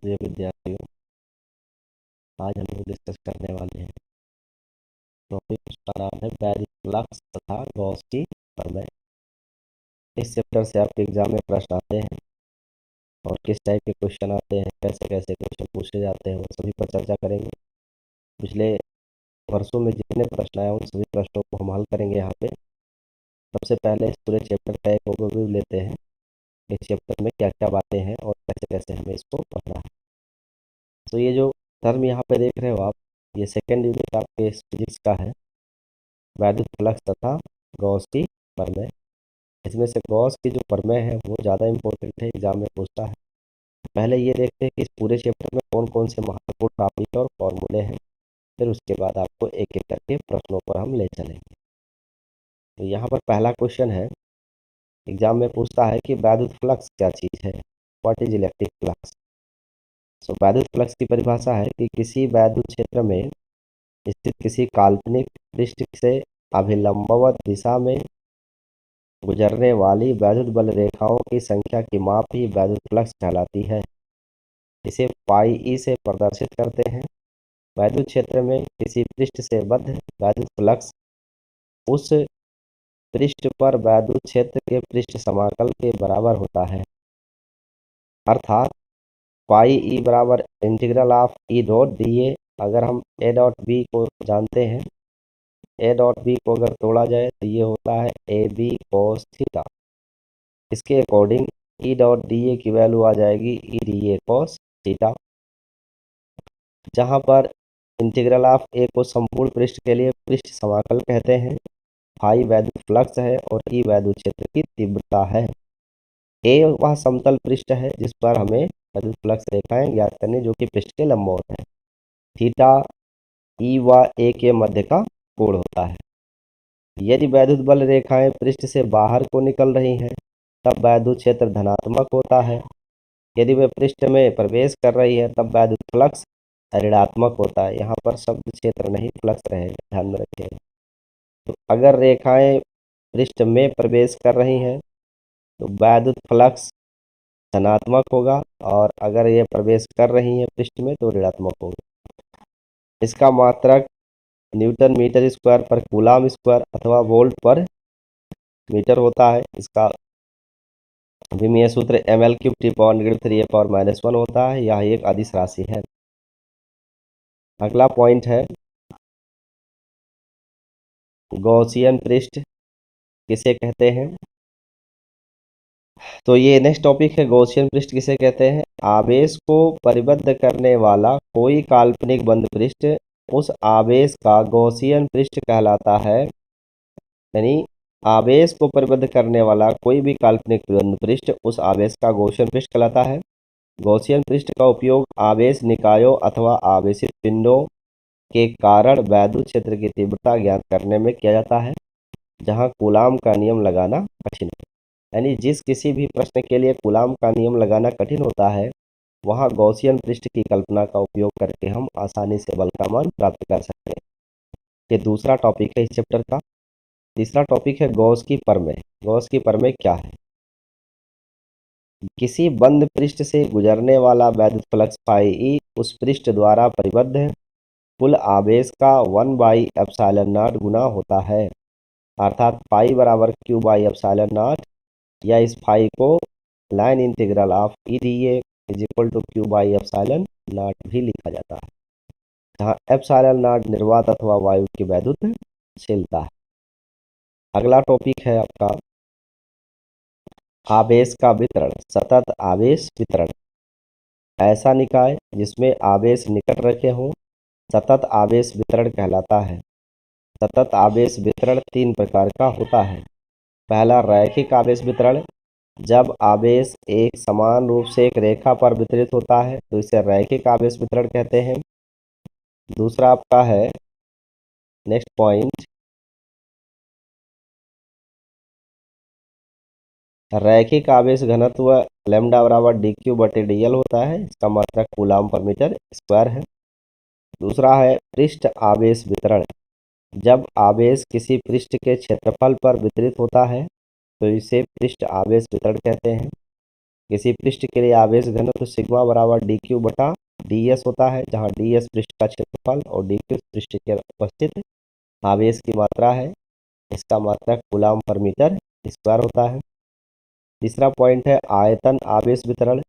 प्रिय विद्यार्थियों, आज हम लोग डिस्कस करने वाले हैं टॉपिक, उसका नाम है बैरिक फ्लक्स तथा गॉस की प्रमेय। इस चैप्टर से आपके एग्जाम में प्रश्न आते हैं और किस टाइप के क्वेश्चन आते हैं, कैसे कैसे क्वेश्चन पूछे जाते हैं, वो सभी पर चर्चा करेंगे। पिछले वर्षों में जितने प्रश्न आए उन सभी प्रश्नों को हम हल करेंगे यहाँ पे। सबसे पहले इस पूरे चैप्टर का एक ओवरव्यू लेते हैं, इस चैप्टर में क्या क्या बातें हैं और कैसे कैसे हमें इसको पढ़ना है। तो ये जो टर्म यहाँ पे देख रहे हो आप, ये सेकेंड यूनिट आपके फिजिक्स का है, वैद्युत फ्लक्स तथा गॉस की प्रमेय। इसमें से गॉस की जो प्रमेय है वो ज़्यादा इंपॉर्टेंट है, एग्जाम में पूछता है। पहले ये देखते हैं कि इस पूरे चैप्टर में कौन कौन से महत्वपूर्ण टॉपिक और फॉर्मूले हैं, फिर उसके बाद आपको एक एक करके प्रश्नों पर हम ले चलेंगे। तो यहाँ पर पहला क्वेश्चन है, एग्जाम में पूछता है कि वैद्युत फ्लक्स क्या चीज़ है, व्हाट इज इलेक्ट्रिक फ्लक्स। सो वैद्युत फ्लक्स की परिभाषा है कि किसी वैद्युत क्षेत्र में स्थित किसी काल्पनिक पृष्ठ से अभिलंबवत दिशा में गुजरने वाली वैद्युत बल रेखाओं की संख्या की माप ही वैद्युत फ्लक्स कहलाती है। इसे पाई ई से प्रदर्शित करते हैं। वैद्युत क्षेत्र में किसी पृष्ठ से बद्ध वैद्युत फ्लक्स उस पृष्ठ पर वैद्युत क्षेत्र के पृष्ठ समाकल के बराबर होता है, अर्थात पाई ई बराबर integral of E dot D A. अगर हम ए डॉट बी को जानते हैं, ए डॉट बी को अगर तोड़ा जाए तो ये होता है ए बी कोस थीटा। इसके according E dot D A की वैल्यू आ जाएगी ई डी ए कोस थीटा, जहाँ पर इंटीग्रल ऑफ ए को संपूर्ण पृष्ठ के लिए पृष्ठ समाकल कहते हैं, फाई वैद्युत फ्लक्स है और ई वैद्युत क्षेत्र की तीव्रता है। ए वह समतल पृष्ठ है जिस पर हमें वैद्युत फ्लक्स रेखाएं ज्ञात करनी, जो कि पृष्ठ के लंबवत है। थीटा ई व ए के मध्य का कोण होता है। यदि वैद्युत बल रेखाएं पृष्ठ से बाहर को निकल रही हैं तब वैद्युत क्षेत्र धनात्मक होता है। यदि वे पृष्ठ में प्रवेश कर रही है तब वैद्युत फ्लक्स ऋणात्मक होता है। यहाँ पर शब्द क्षेत्र नहीं फ्लक्स रहेगा, ध्यान में रखिएगा। तो अगर रेखाएं पृष्ठ में प्रवेश कर रही हैं तो वैद्युत फ्लक्स धनात्मक होगा, और अगर ये प्रवेश कर रही हैं पृष्ठ में तो ऋणात्मक होगा। इसका मात्रक न्यूटन मीटर स्क्वायर पर कूलाम स्क्वायर अथवा वोल्ट पर मीटर होता है। इसका विमीय सूत्र ml³ T⁻³ होता है। यह एक अदिश राशि है। अगला पॉइंट है, गॉसियन पृष्ठ किसे कहते हैं। तो ये नेक्स्ट टॉपिक है, गॉसियन पृष्ठ किसे कहते हैं। आवेश को परिबद्ध करने वाला कोई काल्पनिक बंद पृष्ठ उस आवेश का गॉसियन पृष्ठ कहलाता है। यानी आवेश को परिबद्ध करने वाला कोई भी काल्पनिक बंद पृष्ठ उस आवेश का गॉसियन पृष्ठ कहलाता है। गॉसियन पृष्ठ का उपयोग आवेश निकायों अथवा आवेशित पिंडों के कारण वैद्युत क्षेत्र की तीव्रता ज्ञात करने में किया जाता है, जहां कूलाम का नियम लगाना कठिन है। यानी जिस किसी भी प्रश्न के लिए कूलाम का नियम लगाना कठिन होता है, वहां गॉसियन पृष्ठ की कल्पना का उपयोग करके हम आसानी से बल का मान प्राप्त कर सकते हैं। ये दूसरा टॉपिक है इस चैप्टर का। तीसरा टॉपिक है गॉस की प्रमेय। गॉस की प्रमेय क्या है। किसी बंद पृष्ठ से गुजरने वाला वैद्युत फ्लक्स फाई ई उस पृष्ठ द्वारा परिबद्ध कुल आवेश का 1/ε0 गुना होता है, अर्थात पाई बराबर Q/ε0, या इस फाई को line integral of E D A is equal to Q/ε0 भी लिखा जाता है, जहाँ ε0 निर्वात अथवा वायु की वैद्युतशीलता है। अगला टॉपिक है आपका आवेश का वितरण, सतत आवेश वितरण। ऐसा निकाय जिसमें आवेश निकट रखे हों सतत आवेश वितरण कहलाता है। सतत आवेश वितरण 3 प्रकार का होता है। पहला रैखिक आवेश वितरण, जब आवेश एक समान रूप से एक रेखा पर वितरित होता है तो इसे रैखिक आवेश वितरण कहते हैं। दूसरा आपका है नेक्स्ट पॉइंट, रैखिक आवेश घनत्व लैम्डा बराबर dQ/dl होता है। इसका मात्रक कूलाम पर मीटर स्क्वायर है। दूसरा है पृष्ठ आवेश वितरण, जब आवेश किसी पृष्ठ के क्षेत्रफल पर वितरित होता है तो इसे पृष्ठ आवेश वितरण कहते हैं। किसी पृष्ठ के लिए आवेश घनत्व सिग्मा बराबर डी क्यू बटा डी एस होता है, जहाँ डी एस पृष्ठ का क्षेत्रफल और डी क्यू पृष्ठ के उपस्थित आवेश की मात्रा है। इसका मात्रक कूलम पर मीटर स्क्वायर होता है। तीसरा पॉइंट है आयतन आवेश वितरण।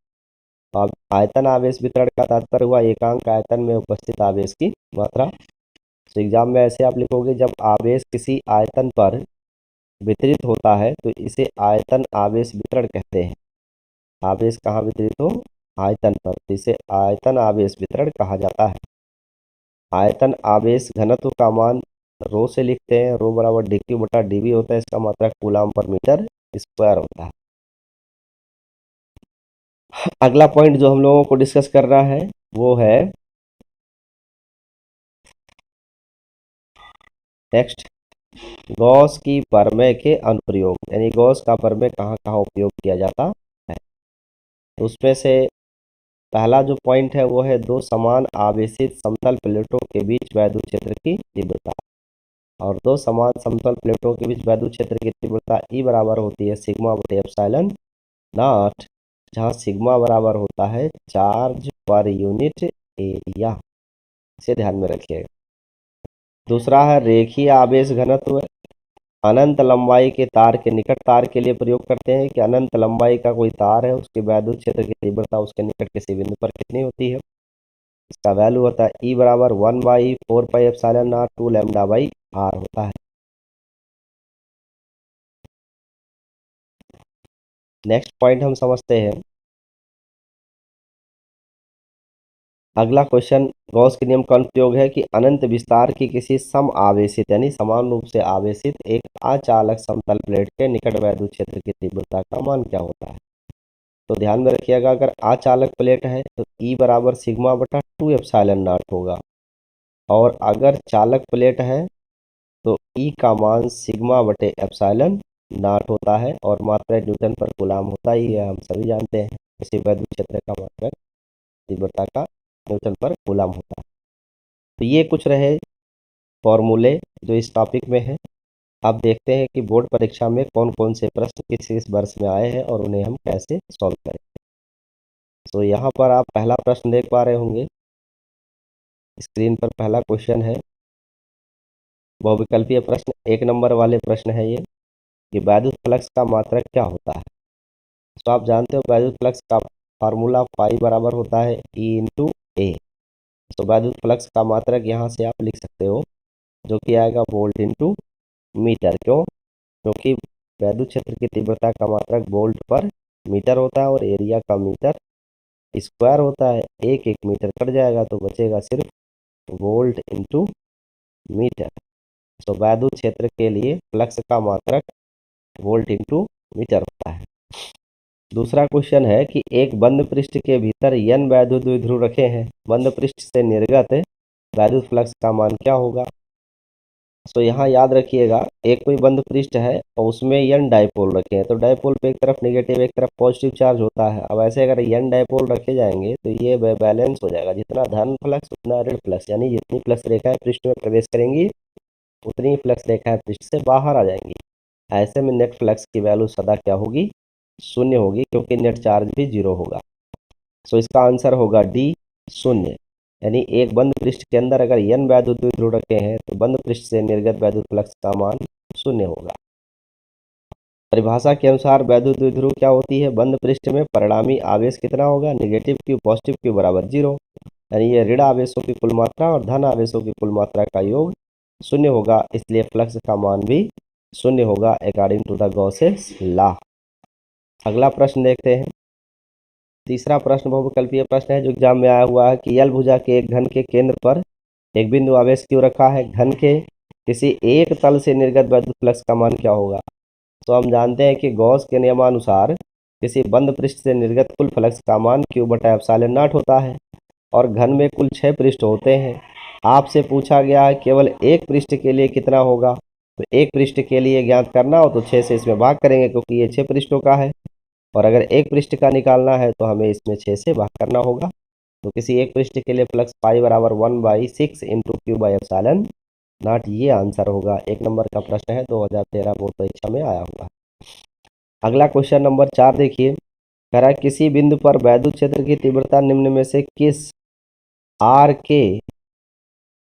अब आयतन आवेश वितरण का तात्पर्य हुआ एकांक आयतन में उपस्थित आवेश की मात्रा। तो एग्जाम में ऐसे आप लिखोगे, जब आवेश किसी आयतन पर वितरित होता है तो इसे आयतन आवेश वितरण कहते हैं। आवेश कहाँ वितरित हो? आयतन पर, तो इसे आयतन आवेश वितरण कहा जाता है। आयतन आवेश घनत्व का मान रो से लिखते हैं, रो बराबर डी क्यू बटा डी वी होता है, इसका मात्रक कूलम पर मीटर स्क्वायर होता है। अगला पॉइंट जो हम लोगों को डिस्कस करना है वो है नेक्स्ट, गॉस की प्रमेय के अनुप्रयोग, यानी गॉस का प्रमेय कहाँ कहाँ उपयोग किया जाता है। तो उसमें से पहला जो पॉइंट है वो है दो समान आवेशित समतल प्लेटों के बीच वैद्युत क्षेत्र की तीव्रता। और दो समान समतल प्लेटों के बीच वैद्युत क्षेत्र की तीव्रता ई बराबर होती है सिग्मा बटे एप्सिलॉन नॉट, जहाँ सिग्मा बराबर होता है चार्ज पर यूनिट एरिया। इसे ध्यान में रखिएगा। दूसरा है रेखीय आवेश घनत्व। अनंत लंबाई के तार के निकट तार के लिए प्रयोग करते हैं कि अनंत लंबाई का कोई तार है, उसके वैद्युत क्षेत्र की तीव्रता उसके निकट किसी बिंदु पर कितनी होती है। इसका वैल्यू होता है ई बराबर 1/4πε0 2 λ/r होता है। नेक्स्ट पॉइंट हम समझते हैं। अगला क्वेश्चन, गॉस के नियम का अनुप्रयोग है कि अनंत विस्तार की किसी सम आवेशित यानी समान रूप से आवेशित एक अचालक समतल प्लेट के निकट वैद्युत क्षेत्र की तीव्रता का मान क्या होता है। तो ध्यान में रखिएगा, अगर अचालक प्लेट है तो ई बराबर सिग्मा बटा 2 एप्सिलॉन नॉट होगा, और अगर चालक प्लेट है तो ई का मान सिग्मा बटे एप्सिलॉन नॉट होता है, और मात्रा न्यूटन पर कूलम होता ही है, हम सभी जानते हैं। किसी वैद्युत क्षेत्र का मात्रक तीव्रता का न्यूटन पर कूलम होता है। तो ये कुछ रहे फॉर्मूले जो इस टॉपिक में है। अब देखते हैं कि बोर्ड परीक्षा में कौन कौन से प्रश्न किस वर्ष में आए हैं और उन्हें हम कैसे सॉल्व करें। तो यहाँ पर आप पहला प्रश्न देख पा रहे होंगे, स्क्रीन पर पहला क्वेश्चन है, बहुविकल्पीय प्रश्न 1 नंबर वाले प्रश्न है ये कि वैद्युत फ्लक्स का मात्रक क्या होता है। तो आप जानते हो वैद्युत फ्लक्स का फार्मूला पाई बराबर होता है ई इंटू ए। तो वैद्युत फ्लक्स का मात्रक यहाँ से आप लिख सकते हो, जो कि आएगा वोल्ट इंटू मीटर। क्यों? क्योंकि वैद्युत क्षेत्र की तीव्रता का मात्रक वोल्ट पर मीटर होता है और एरिया का मीटर स्क्वायर होता है। एक एक मीटर कट जाएगा तो बचेगा सिर्फ वोल्ट इंटू मीटर। तो वैद्युत क्षेत्र के लिए फ्लक्स का मात्रक वोल्ट इंटू मीटर होता है। दूसरा क्वेश्चन है कि एक बंद पृष्ठ के भीतर n वैद्युत द्विध्रुव रखे हैं, बंद पृष्ठ से निर्गत वैद्युत फ्लक्स का मान क्या होगा। तो यहाँ याद रखिएगा, एक कोई बंद पृष्ठ है और उसमें n डायपोल रखे हैं, तो डायपोल पे एक तरफ नेगेटिव एक तरफ पॉजिटिव चार्ज होता है। अब ऐसे अगर n डायपोल रखे जाएंगे तो ये बैलेंस हो जाएगा, जितना धन फ्लक्स उतना ऋण फ्लक्स, यानी जितनी फ्लक्स रेखाएं पृष्ठ में प्रवेश करेंगी उतनी ही फ्लक्स रेखाएं पृष्ठ से बाहर आ जाएंगी। ऐसे में नेट फ्लक्स की वैल्यू सदा क्या होगी? शून्य होगी, क्योंकि नेट चार्ज भी जीरो होगा। सो इसका आंसर होगा डी, शून्य। यानी एक बंद पृष्ठ के अंदर अगर n वैद्युत द्विध्रुव रखे हैं तो बंद पृष्ठ से निर्गत वैद्युत फ्लक्स का मान शून्य होगा। परिभाषा के अनुसार वैद्युत द्विध्रुव क्या होती है? बंद पृष्ठ में परिणामी आवेश कितना होगा? नेगेटिव क्यू पॉजिटिव क्यू बराबर 0। यानी ये ऋण आवेशों की कुल मात्रा और धन आवेशों की कुल मात्रा का योग शून्य होगा, इसलिए फ्लक्स का मान भी शून्य होगा according to the Gauss's law. अगला प्रश्न देखते हैं। तीसरा प्रश्न बहुविकल्पीय प्रश्न है जो एग्जाम में आया हुआ है कि यल भुजा के एक घन के केंद्र पर एक बिंदु आवेश क्यों रखा है? घन के किसी एक तल से निर्गत वैद्युत फ्लक्स का मान क्या होगा? तो हम जानते हैं कि गॉस के नियमानुसार किसी बंद पृष्ठ से निर्गत कुल फ्लक्स का मान क्यू बटा एप्सिलॉन नॉट होता है, और घन में कुल 6 पृष्ठ होते हैं। आपसे पूछा गया है केवल एक पृष्ठ के लिए कितना होगा। तो एक पृष्ठ के लिए ज्ञात करना हो तो 6 से इसमें भाग करेंगे, क्योंकि ये 6 पृष्ठों का है, और अगर एक पृष्ठ का निकालना है तो हमें इसमें 6 से भाग करना होगा। तो किसी एक पृष्ठ के लिए फ्लक्स पाई बराबर 1/6 into Q by epsilon not, ये आंसर होगा। 1 नंबर का प्रश्न है, 2013 बोर्ड परीक्षा में आया हुआ। अगला क्वेश्चन नंबर 4 देखिए कह रहा है किसी बिंदु पर वैद्युत क्षेत्र की तीव्रता निम्न में से किस आर के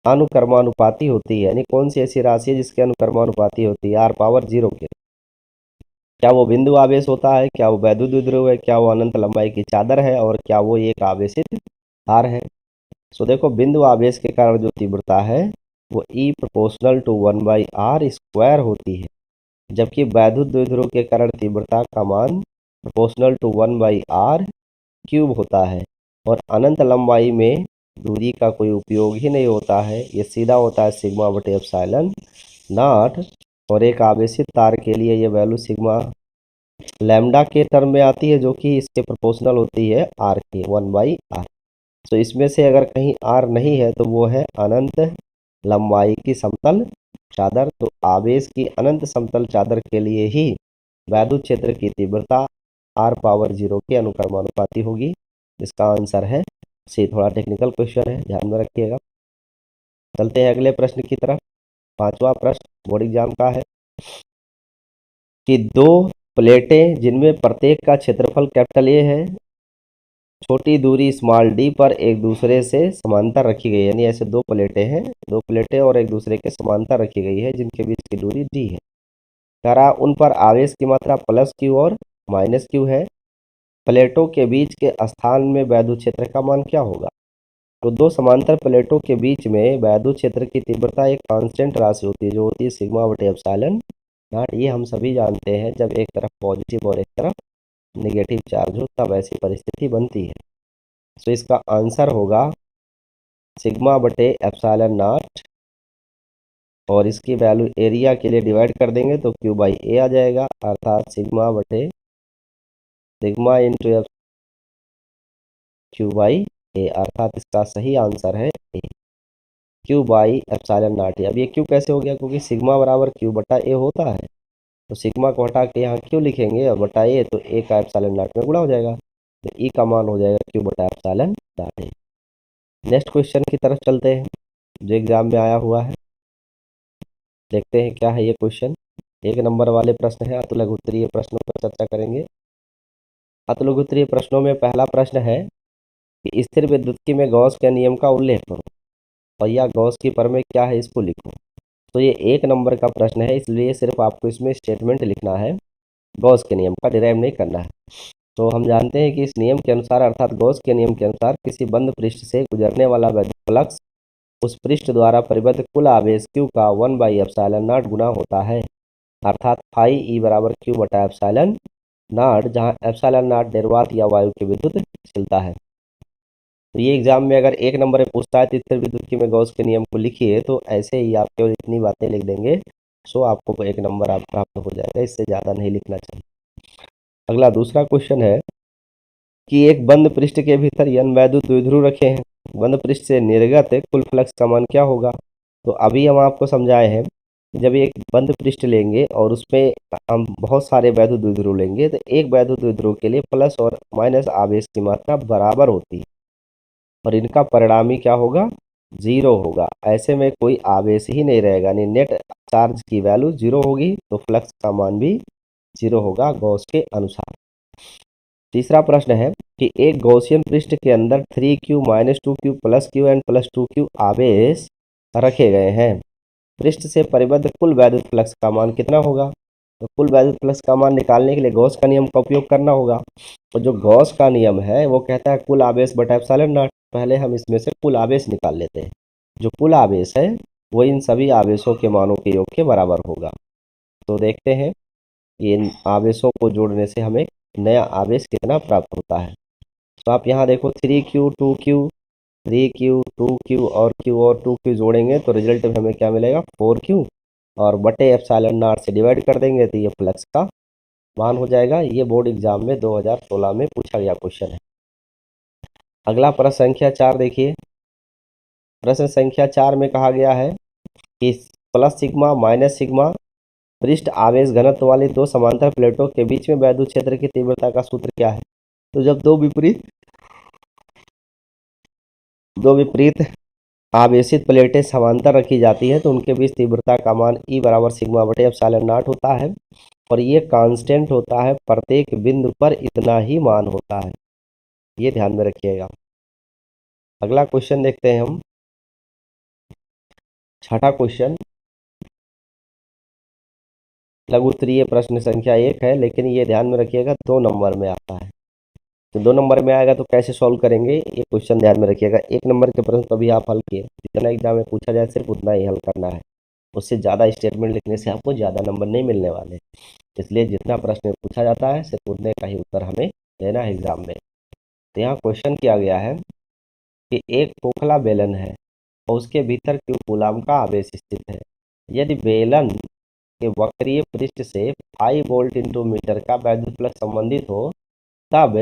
अनुक्रमानुपाती होती है, यानी कौन सी ऐसी राशि है जिसके अनुक्रमानुपाती होती है आर पावर 0 के। क्या वो बिंदु आवेश होता है, क्या वो वैद्युत द्विध्रुव है, क्या वो अनंत लंबाई की चादर है, और क्या वो एक आवेशित तार है। सो देखो, बिंदु आवेश के कारण जो तीव्रता है वो E प्रोपोर्शनल टू 1/r² होती है, जबकि वैद्युत द्विध्रुव के कारण तीव्रता का मान प्रोपोर्शनल टू 1/r³ होता है। और अनंत लंबाई में दूरी का कोई उपयोग ही नहीं होता है, ये सीधा होता है सिग्मा बटे एप्सिलॉन नॉट। और एक आवेशित तार के लिए ये वैल्यू सिग्मा लैम्डा के टर्म में आती है, जो कि इसके प्रोपोर्शनल होती है आर के 1/r। तो इसमें से अगर कहीं आर नहीं है तो वो है अनंत लंबाई की समतल चादर। तो आवेश की अनंत समतल चादर के लिए ही वैद्युत क्षेत्र की तीव्रता आर पावर 0 के अनुक्रमानुपाती होगी। इसका आंसर है सी। थोड़ा टेक्निकल क्वेश्चन है, ध्यान में रखिएगा। चलते हैं अगले प्रश्न की तरफ। पांचवा प्रश्न बोर्ड एग्जाम का है कि दो प्लेटें जिनमें प्रत्येक का क्षेत्रफल कैपिटल ए है, छोटी दूरी स्मॉल डी पर एक दूसरे से समांतर रखी गई है। यानी ऐसे दो प्लेटें हैं, दो प्लेटें और एक दूसरे के समांतर रखी गई है जिनके बीच की दूरी डी है। कह रहा उन पर आवेश की मात्रा प्लस क्यू और माइनस क्यू है। प्लेटों के बीच के स्थान में वैद्युत क्षेत्र का मान क्या होगा। तो दो समांतर प्लेटों के बीच में वैद्युत क्षेत्र की तीव्रता एक कांस्टेंट राशि होती है, जो होती है सिग्मा बटे एप्सिलॉन नॉट। ये हम सभी जानते हैं, जब एक तरफ पॉजिटिव और एक तरफ नेगेटिव चार्ज हो तब ऐसी परिस्थिति बनती है। तो इसका आंसर होगा सिग्मा बटे एप्सिलॉन नॉट, और इसकी वैल्यू एरिया के लिए डिवाइड कर देंगे तो क्यू बाई ए आ जाएगा, अर्थात सिग्मा बटे sigma into F Q by A, अर्थात इसका सही आंसर है A, Q by epsilon naught. अब ये क्यू कैसे हो गया, क्योंकि सिग्मा बराबर क्यू बटा ए होता है, तो सिग्मा को हटा के यहाँ क्यू लिखेंगे और बटा ए, तो ए का एप्सिलॉन नॉट में गुणा हो जाएगा, तो ई का मान हो जाएगा क्यू बटा epsilon not a. Next question की तरफ चलते हैं जो एग्जाम में आया हुआ है। देखते हैं क्या है ये क्वेश्चन। एक नंबर वाले प्रश्न है, अतुलघुत्तरीय प्रश्नों पर चर्चा करेंगे। अतुलघुत्तरीय प्रश्नों में पहला प्रश्न है कि स्थिर विद्युत्की में गॉस के नियम का उल्लेख करो, और या गॉस की प्रमेय क्या है इसको लिखो। तो ये एक नंबर का प्रश्न है, इसलिए सिर्फ आपको इसमें स्टेटमेंट लिखना है, गॉस के नियम का डिराइव नहीं करना है। तो हम जानते हैं कि इस नियम के अनुसार, अर्थात गॉस के नियम के अनुसार, किसी बंद पृष्ठ से गुजरने वाला वैद्युत फ्लक्स उस पृष्ठ द्वारा परिबद्ध कुल आवेश Q का 1/एप्सिलॉन नॉट गुना होता है, अर्थात फाई ई बराबर Q बटा एप्सिलॉन नॉट, जहाँ एप्सिलॉन नॉट निर्वात या वायु की विद्युत शीलता है। तो ये एग्जाम में अगर एक नंबर में पूछता है तो स्थिर विद्युत्की में गॉस के नियम को लिखिए, तो ऐसे ही आप केवल इतनी बातें लिख देंगे, सो आपको एक नंबर आप प्राप्त हो जाएगा, इससे ज़्यादा नहीं लिखना चाहिए। अगला दूसरा क्वेश्चन है कि एक बंद पृष्ठ के भीतर n वैद्युत द्विध्रुव रखे हैं, बंद पृष्ठ से निर्गत कुल फ्लक्स का मान क्या होगा। तो अभी हम आपको समझाए हैं, जब एक बंद पृष्ठ लेंगे और उसमें हम बहुत सारे वैद्युत द्विध्रुव लेंगे, तो एक वैद्युत द्विध्रुव के लिए प्लस और माइनस आवेश की मात्रा बराबर होती है, और इनका परिणामी क्या होगा, 0 होगा। ऐसे में कोई आवेश ही नहीं रहेगा, यानी नेट चार्ज की वैल्यू 0 होगी, तो फ्लक्स का मान भी 0 होगा गॉस के अनुसार। तीसरा प्रश्न है कि एक गॉसियन पृष्ठ के अंदर 3q - 2q + q and + 2q आवेश रखे गए हैं। पृष्ठ से परिबद्ध कुल वैद्युत फ्लक्स का मान कितना होगा। तो कुल वैद्युत फ्लक्स का मान निकालने के लिए गॉस का नियम का उपयोग करना होगा। तो जो गॉस का नियम है वो कहता है कुल आवेश बटा एप्सिलॉन नॉट। पहले हम इसमें से कुल आवेश निकाल लेते हैं। जो कुल आवेश है वो इन सभी आवेशों के मानों के योग के बराबर होगा। तो देखते हैं इन आवेशों को जोड़ने से हमें नया आवेश कितना प्राप्त होता है। तो आप यहाँ देखो 3q 2q 3q 2q और q और 2q जोड़ेंगे तो रिजल्ट में हमें क्या मिलेगा, 4q, और बटे एप्सिलॉन नॉट से डिवाइड कर देंगे तो ये फ्लक्स का मान हो जाएगा। ये बोर्ड एग्जाम में 2016 में पूछा गया क्वेश्चन है। अगला प्रश्न संख्या 4 देखिए। प्रश्न संख्या 4 में कहा गया है कि प्लस सिग्मा माइनस सिग्मा पृष्ठ आवेश घनत्व वाली दो समांतर प्लेटों के बीच में वैद्युत क्षेत्र की तीव्रता का सूत्र क्या है। तो जब दो विपरीत आवेशित प्लेटें समांतर रखी जाती हैं तो उनके बीच तीव्रता का मान E बराबर सिग्मा बटे एप्सिलॉन नॉट होता है। और ये कांस्टेंट होता है, प्रत्येक बिंदु पर इतना ही मान होता है, ये ध्यान में रखिएगा। अगला क्वेश्चन देखते हैं हम, छठा क्वेश्चन लघु उत्तरीय प्रश्न संख्या 1 है, लेकिन ये ध्यान में रखिएगा 2 नंबर में आता है। तो 2 नंबर में आएगा तो कैसे सॉल्व करेंगे, ये क्वेश्चन ध्यान में रखिएगा। 1 नंबर के प्रश्न कभी आप हल किए, जितना एग्जाम में पूछा जाए सिर्फ उतना ही हल करना है, उससे ज़्यादा स्टेटमेंट लिखने से आपको ज़्यादा नंबर नहीं मिलने वाले। इसलिए जितना प्रश्न पूछा जाता है सिर्फ उतने का ही उत्तर हमें देना है एग्जाम में। तो यहाँ क्वेश्चन किया गया है कि एक खोखला बेलन है और उसके भीतर क्यू कूलाम का आवेश स्थित है। यदि बेलन के वक्रीय पृष्ठ से 5 वोल्ट इंटू मीटर का वैद्युत फ्लक्स संबंधित हो, तब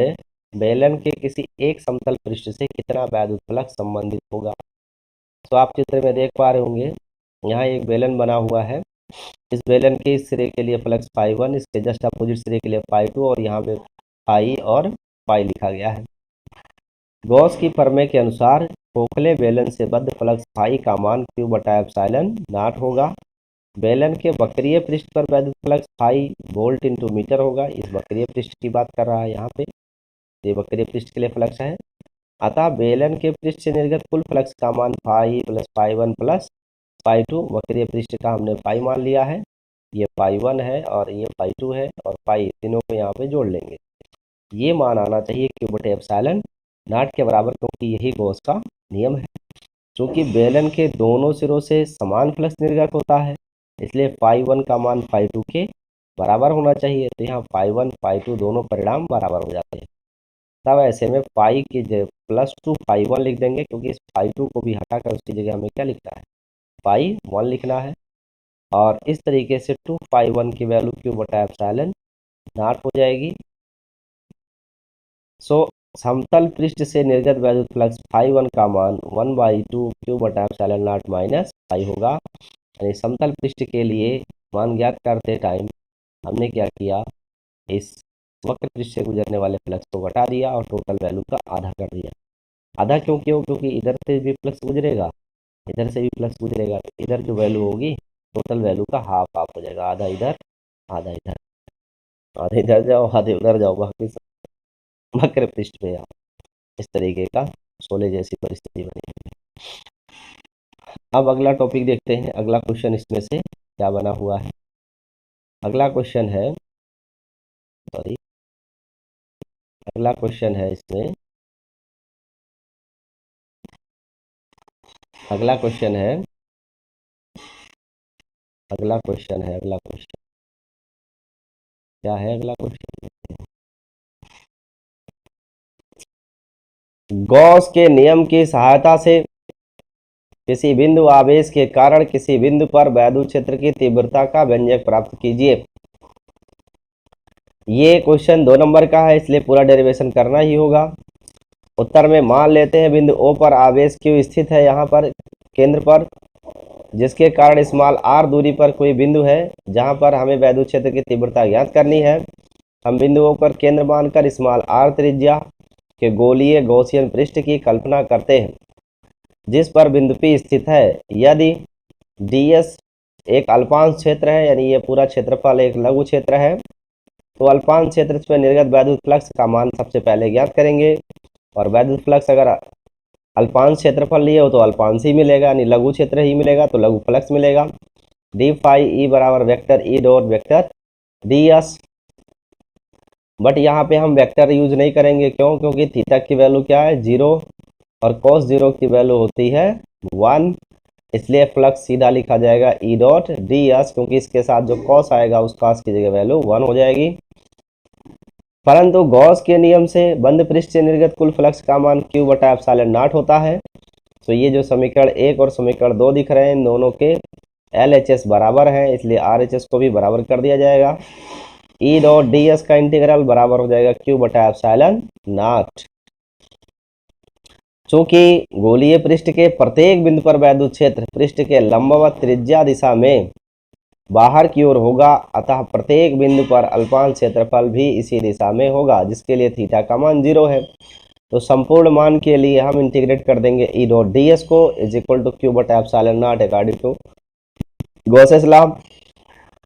बेलन के किसी एक समतल पृष्ठ से कितना वैद्युत फ्लक्स संबंधित होगा। तो आप चित्र में देख पा रहे होंगे, यहाँ एक बेलन बना हुआ है। इस बेलन के इस सिरे के लिए फ्लक्स φ1, इसके जस्ट अपोजिट सिरे के लिए φ2 और यहाँ पे φ और φ लिखा गया है। गॉस की प्रमेय के अनुसार खोखले बेलन से बद्ध फ्लक्स φ का मान Q बटा एप्सिलॉन नॉट होगा। बेलन के वक्रीय पृष्ठ पर वैद्युत फ्लक्स φ वोल्ट इंटू मीटर होगा। इस वक्रीय पृष्ठ की बात कर रहा है यहाँ पे, ये वक्रीय पृष्ठ के लिए फ्लक्स है। अतः बेलन के पृष्ठ से निर्गत कुल फ्लक्स का मान φ प्लस φ1 प्लस φ2, वक्रीय पृष्ठ का हमने φ मान लिया है, ये φ1 है और ये φ2 है, और φ तीनों को यहाँ पे जोड़ लेंगे। ये मान आना चाहिए Q बटे एप्सिलॉन नॉट के बराबर, क्योंकि यही गॉस का नियम है। चूँकि बेलन के दोनों सिरों से समान फ्लक्स निर्गत होता है, इसलिए φ1 का मान φ2 के बराबर होना चाहिए। तो यहाँ φ1 φ2 दोनों परिणाम बराबर हो जाते हैं। तब ऐसे में φ की जगह +2 φ1 लिख देंगे, क्योंकि इस φ2 को भी हटाकर उसकी जगह हमें क्या लिखना है, φ1 लिखना है। और इस तरीके से 2 φ1 की वैल्यू Q बटा एप्सिलॉन नॉट हो जाएगी। सो समतल पृष्ठ से निर्गत वैद्युत फ्लक्स φ1 का मान 1/2 Q बटा एप्सिलॉन नॉट माइनस φ होगा। यानी समतल पृष्ठ के लिए मान ज्ञात करते टाइम हमने क्या किया, इस वक्र पृष्ठ से गुजरने वाले फ्लक्स को घटा दिया और टोटल वैल्यू का आधा कर दिया। आधा क्यों क्यों क्योंकि इधर से भी फ्लक्स गुजरेगा, इधर से भी फ्लक्स गुजरेगा, तो इधर जो वैल्यू होगी टोटल वैल्यू का हाफ हाफ हो जाएगा, आधा इधर आधा इधर, आधे इधर जाओ आधे उधर जाओ, बाकी वक्र पृष्ठ पे आओ। इस तरीके का शोले जैसी परिस्थिति बनी। अब अगला टॉपिक देखते हैं, अगला क्वेश्चन इसमें से क्या बना हुआ है। अगला क्वेश्चन है, सॉरी अगला क्वेश्चन है इसमें, अगला क्वेश्चन है, अगला क्वेश्चन है, अगला क्वेश्चन क्या है, अगला क्वेश्चन गॉस के नियम की सहायता से किसी बिंदु आवेश के कारण किसी बिंदु पर वैद्युत क्षेत्र की तीव्रता का व्यंजक प्राप्त कीजिए। ये क्वेश्चन 2 नंबर का है, इसलिए पूरा डेरिवेशन करना ही होगा। उत्तर में मान लेते हैं बिंदु O पर आवेश Q स्थित है, यहाँ पर केंद्र पर, जिसके कारण स्मॉल r दूरी पर कोई बिंदु है जहाँ पर हमें वैद्युत क्षेत्र की तीव्रता ज्ञात करनी है। हम बिंदु O पर केंद्र मानकर स्मॉल r त्रिज्या के गोलीय गॉसियन पृष्ठ की कल्पना करते हैं, जिस पर बिंदु P स्थित है। यदि ds एक अल्पांश क्षेत्र है, यानी ये पूरा क्षेत्रफल एक लघु क्षेत्र है, तो अल्पांश क्षेत्र पर निर्गत वैद्युत फ्लक्स का मान सबसे पहले ज्ञात करेंगे। और वैद्युत फ्लक्स अगर अल्पांश क्षेत्रफल लिए हो तो अल्पांश ही मिलेगा, यानी लघु क्षेत्र ही मिलेगा, तो लघु फ्लक्स मिलेगा। डी फाई ई बराबर vector E dot vector D S. But यहाँ पे हम वेक्टर यूज नहीं करेंगे, क्यों, क्योंकि थीटा की वैल्यू क्या है 0 और कॉस 0 की वैल्यू होती है 1, इसलिए फ्लक्स सीधा लिखा जाएगा ई डॉट डी एस, क्योंकि इसके साथ जो कॉस आएगा उस कॉस की जगह वैल्यू 1 हो जाएगी। परंतु गॉस के नियम से बंद पृष्ठ से निर्गत कुल फ्लक्स का मान Q बटा एप्सिलॉन नॉट होता है। तो ये जो समीकरण 1 और समीकरण 2 दिख रहे हैं, इन दोनों के LHS बराबर है, इसलिए RHS को भी बराबर कर दिया जाएगा। E डॉट डी एस का इंटीग्रल बराबर हो जाएगा Q बटा एप्सिलॉन नॉट। चूंकि गोलीय पृष्ठ के प्रत्येक बिंदु पर वैद्युत क्षेत्र पृष्ठ के लंबवत त्रिज्या दिशा में बाहर की ओर होगा, अतः प्रत्येक बिंदु पर अल्पांश क्षेत्रफल भी इसी दिशा में होगा, जिसके लिए थीटा का मान 0 है। तो संपूर्ण मान के लिए हम इंटीग्रेट कर देंगे ई डॉट डी एस को इज इक्वल टू Q बटा epsilon naught according to Gauss's law.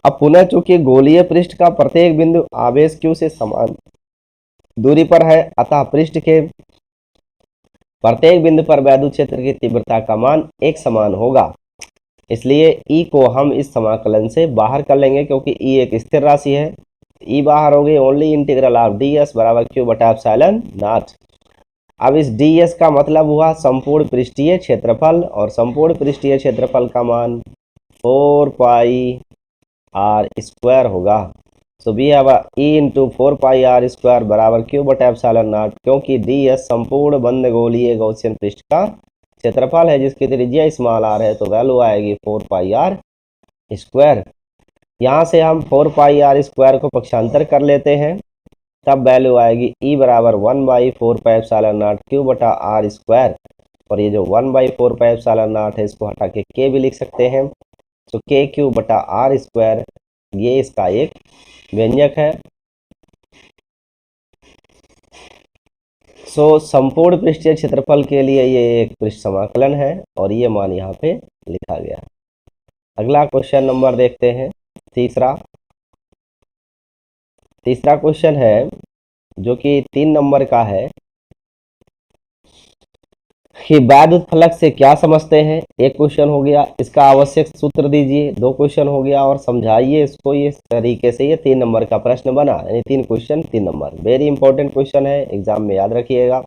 अब पुनः चूंकि गोलीय पृष्ठ का प्रत्येक बिंदु आवेश q से समान दूरी पर है, अतः पृष्ठ के प्रत्येक बिंदु पर वैद्युत क्षेत्र की तीव्रता का मान एक समान होगा। इसलिए E को हम इस समाकलन से बाहर कर लेंगे, क्योंकि E एक स्थिर राशि है। E बाहर हो गई, ओनली इंटीग्रल ऑफ ds बराबर q बटा एप्सिलॉन नॉट। अब इस ds का मतलब हुआ संपूर्ण पृष्ठीय क्षेत्रफल, और संपूर्ण पृष्ठीय क्षेत्रफल का मान 4 पाई r स्क्वायर होगा। So we have E into 4 pi r square बराबर q बटा एप्सिलॉन नॉट, क्योंकि ds संपूर्ण बंद गोलीय गॉसियन पृष्ठ का क्षेत्रफल है जिसकी त्रिज्या स्मॉल r है, तो वैल्यू आएगी 4 पाई r स्क्वायर। यहाँ से हम 4 पाई r स्क्वायर को पक्षांतर कर लेते हैं, तब वैल्यू आएगी E बराबर 1 by 4 pi epsilon not q बटा r स्क्वायर, और ये जो 1 बाई 4 पाई एप्सिलॉन नॉट है इसको हटा के k भी लिख सकते हैं, तो k क्यू बटा r स्क्वायर ये इसका एक व्यंजक है। सो संपूर्ण पृष्ठीय क्षेत्रफल के लिए ये एक पृष्ठ समाकलन है, और ये मान यहाँ पे लिखा गया। अगला क्वेश्चन नंबर देखते हैं, तीसरा क्वेश्चन है जो कि 3 नंबर का है कि वैद्युत फलक से क्या समझते हैं। एक क्वेश्चन हो गया, इसका आवश्यक सूत्र दीजिए, 2 क्वेश्चन हो गया, और समझाइए इसको इस तरीके से। ये 3 नंबर का प्रश्न बना, यानी 3 question 3 number. Very important question है, एग्जाम में याद रखिएगा,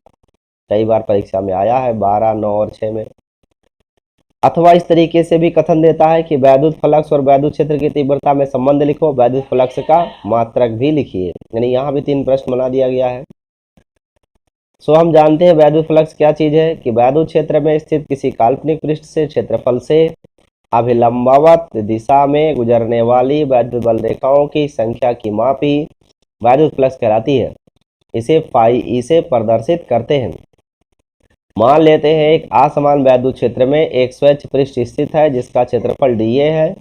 कई बार परीक्षा में आया है 12, 9 और 6 में। अथवा इस तरीके से भी कथन देता है कि वैद्युत फ्लक्स और वैद्युत क्षेत्र की तीव्रता में संबंध लिखो, वैद्युत फ्लक्स का मात्रक भी लिखिए, यानी यहाँ भी 3 प्रश्न बना दिया गया है। सो हम जानते हैं वैद्युत फ्लक्स क्या चीज है कि वैद्युत क्षेत्र में स्थित किसी काल्पनिक पृष्ठ से क्षेत्रफल से अभिलंबवत दिशा में गुजरने वाली वैद्युत बल रेखाओं की संख्या की माप ही वैद्युत फ्लक्स कहलाती है। इसे फाई ई से प्रदर्शित करते हैं। मान लेते हैं एक असमान वैद्युत क्षेत्र में एक स्वच्छ पृष्ठ स्थित है जिसका क्षेत्रफल dA है,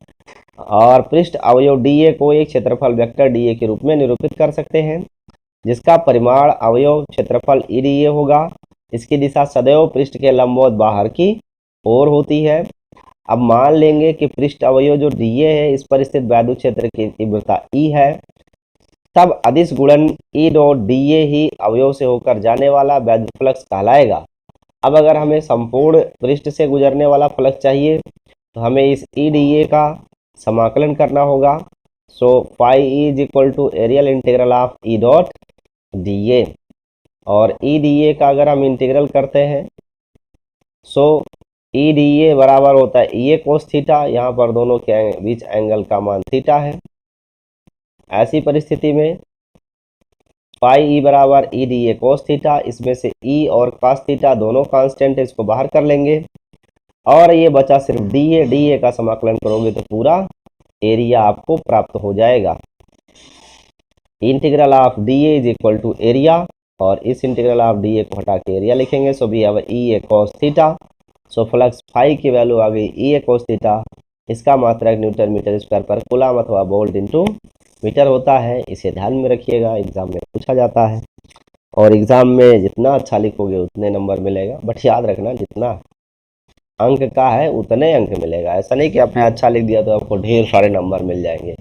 और पृष्ठ अवयव dA को एक क्षेत्रफल वेक्टर dA के रूप में निरूपित कर सकते हैं, जिसका परिमाण अवयव क्षेत्रफल EDA होगा। इसकी दिशा सदैव पृष्ठ के लंबवत बाहर की ओर होती है। अब मान लेंगे कि पृष्ठ अवयव जो dA है इस पर स्थित वैद्युत क्षेत्र की तीव्रता E है, तब अदिश गुणन E डॉट dA ही अवयव से होकर जाने वाला वैद्युत फ्लक्स कहलाएगा। अब अगर हमें संपूर्ण पृष्ठ से गुजरने वाला फ्लक्स चाहिए तो हमें इस EDA का समाकलन करना होगा। So phi E is equal to areal integral of E dot dA, और EDA का अगर हम इंटीग्रल करते हैं सो EDA बराबर होता है EA कोस थीटा, यहाँ पर दोनों के बीच एंगल का मान थीटा है। ऐसी परिस्थिति में पाई ई बराबर EDA कोस थीटा, इसमें से E और cos थीटा दोनों कांस्टेंट है, इसको बाहर कर लेंगे, और ये बचा सिर्फ DA का समाकलन करोगे तो पूरा एरिया आपको प्राप्त हो जाएगा। Integral of DA is equal to area, और इस इंटीग्रल ऑफ DA को हटा के एरिया लिखेंगे। So we have EA cos theta. So flux phi की वैल्यू आ गई EA cos थीटा, इसका मात्रक न्यूटन मीटर स्क्वायर पर कूलम अथवा वोल्ट इंटू मीटर होता है। इसे ध्यान में रखिएगा, एग्जाम में पूछा जाता है, और एग्जाम में जितना अच्छा लिखोगे उतने नंबर मिलेगा। बट याद रखना जितना अंक का है उतने अंक मिलेगा, ऐसा नहीं कि आपने अच्छा लिख दिया तो आपको ढेर सारे नंबर मिल जाएंगे।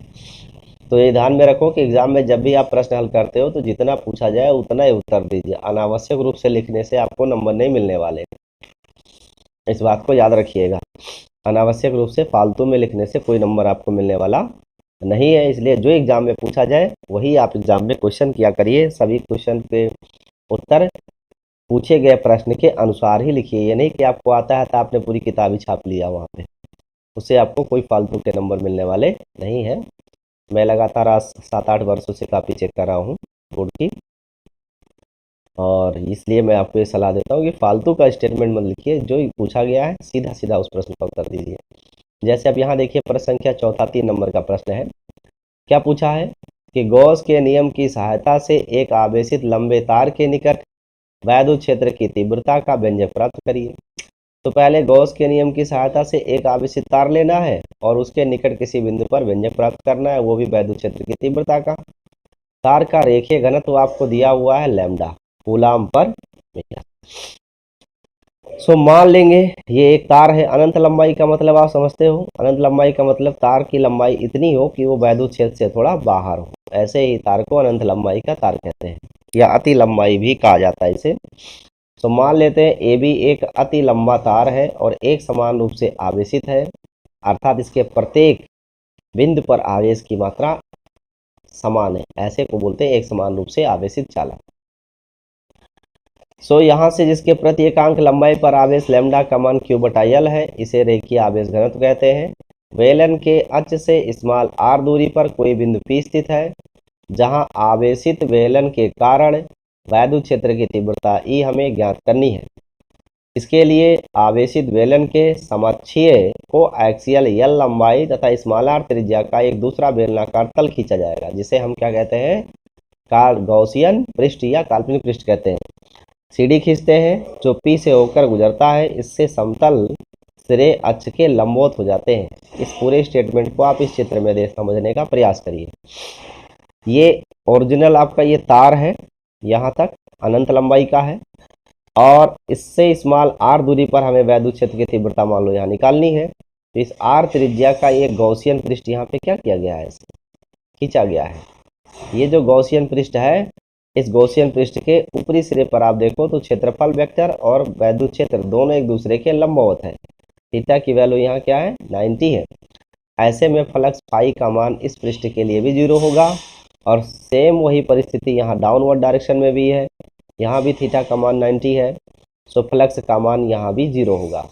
तो ये ध्यान में रखो कि एग्जाम में जब भी आप प्रश्न हल करते हो तो जितना पूछा जाए उतना ही उत्तर दीजिए, अनावश्यक रूप से लिखने से आपको नंबर नहीं मिलने वाले, इस बात को याद रखिएगा। अनावश्यक रूप से फालतू में लिखने से कोई नंबर आपको मिलने वाला नहीं है, इसलिए जो एग्जाम में पूछा जाए वही आप एग्जाम में क्वेश्चन किया करिए। सभी क्वेश्चन के उत्तर पूछे गए प्रश्न के अनुसार ही लिखिए, ये नहीं कि आपको आता है तो आपने पूरी किताब ही छाप लिया वहाँ पे, उससे आपको कोई फालतू के नंबर मिलने वाले नहीं है। मैं लगातार आज 7-8 वर्षों से काफ़ी चेक कर रहा हूँ बोर्ड की, और इसलिए मैं आपको ये सलाह देता हूँ कि फालतू का स्टेटमेंट मत लिखिए, जो पूछा गया है सीधा सीधा उस प्रश्न का उत्तर दीजिए। जैसे अब यहाँ देखिए प्रश्न संख्या चौथा 3 नंबर का प्रश्न है। क्या पूछा है कि गॉस के नियम की सहायता से एक आवेशित लंबे तार के निकट वैद्युत क्षेत्र की तीव्रता का व्यंजक प्राप्त करिए। तो पहले गॉस के नियम की सहायता से एक आवेशित तार लेना है और उसके निकट किसी बिंदु पर व्यंजक प्राप्त करना है, वो भी वैद्युत क्षेत्र की तीव्रता का। तार का रेखीय घनत्व आपको दिया हुआ है लैम्डा कूलाम पर मीटर। सो मान लेंगे ये एक तार है। अनंत लंबाई का मतलब आप समझते हो, अनंत लंबाई का मतलब तार की लंबाई इतनी हो कि वो वैद्युत क्षेत्र से थोड़ा बाहर हो, ऐसे ही तार को अनंत लंबाई का तार कहते हैं, या अति लंबाई भी कहा जाता है इसे। तो मान लेते हैं ए भी एक अति लंबा तार है और एक समान रूप से आवेशित है, अर्थात इसके प्रत्येक बिंदु पर आवेश की मात्रा समान है, ऐसे को बोलते हैं एक समान रूप से आवेशित चालक। सो यहाँ से जिसके प्रति एकांक लंबाई पर आवेश लैम्डा का मान q बटा एल है, इसे रेखीय आवेश घनत्व कहते हैं। बेलन के अक्ष से स्मॉल r दूरी पर कोई बिंदु P स्थित है, जहाँ आवेशित बेलन के कारण वैद्युत क्षेत्र की तीव्रता E हमें ज्ञात करनी है। इसके लिए आवेशित बेलन के समाक्षीय को एक्सियल एल लंबाई तथा स्मॉल r त्रिज्या का एक दूसरा बेलनाकार तल खींचा जाएगा, जिसे हम क्या कहते हैं, गॉसियन पृष्ठ या काल्पनिक पृष्ठ कहते हैं। सीढ़ी खींचते हैं जो P से होकर गुजरता है, इससे समतल सिरे अक्ष के लंबवत हो जाते हैं। इस पूरे स्टेटमेंट को आप इस चित्र में देख समझने का प्रयास करिए। ये ओरिजिनल आपका ये तार है, यहाँ तक अनंत लंबाई का है, और इससे स्मॉल r दूरी पर हमें वैद्युत क्षेत्र की तीव्रता मान लो यहाँ निकालनी है। तो इस r त्रिज्या का एक गॉसियन पृष्ठ यहाँ पे क्या किया गया है, इसे खींचा गया है। ये जो गॉसियन पृष्ठ है, इस गॉसियन पृष्ठ के ऊपरी सिरे पर आप देखो तो क्षेत्रफल वेक्टर और वैद्युत क्षेत्र दोनों एक दूसरे के लंबवत है। थीटा की वैल्यू यहाँ क्या है, 90 है। ऐसे में फ्लक्स फाई का मान इस पृष्ठ के लिए भी 0 होगा, और सेम वही परिस्थिति यहाँ डाउनवर्ड डायरेक्शन में भी है, यहाँ भी थीटा का मान 90 है। सो फ्लक्स का मान यहाँ भी 0 होगा।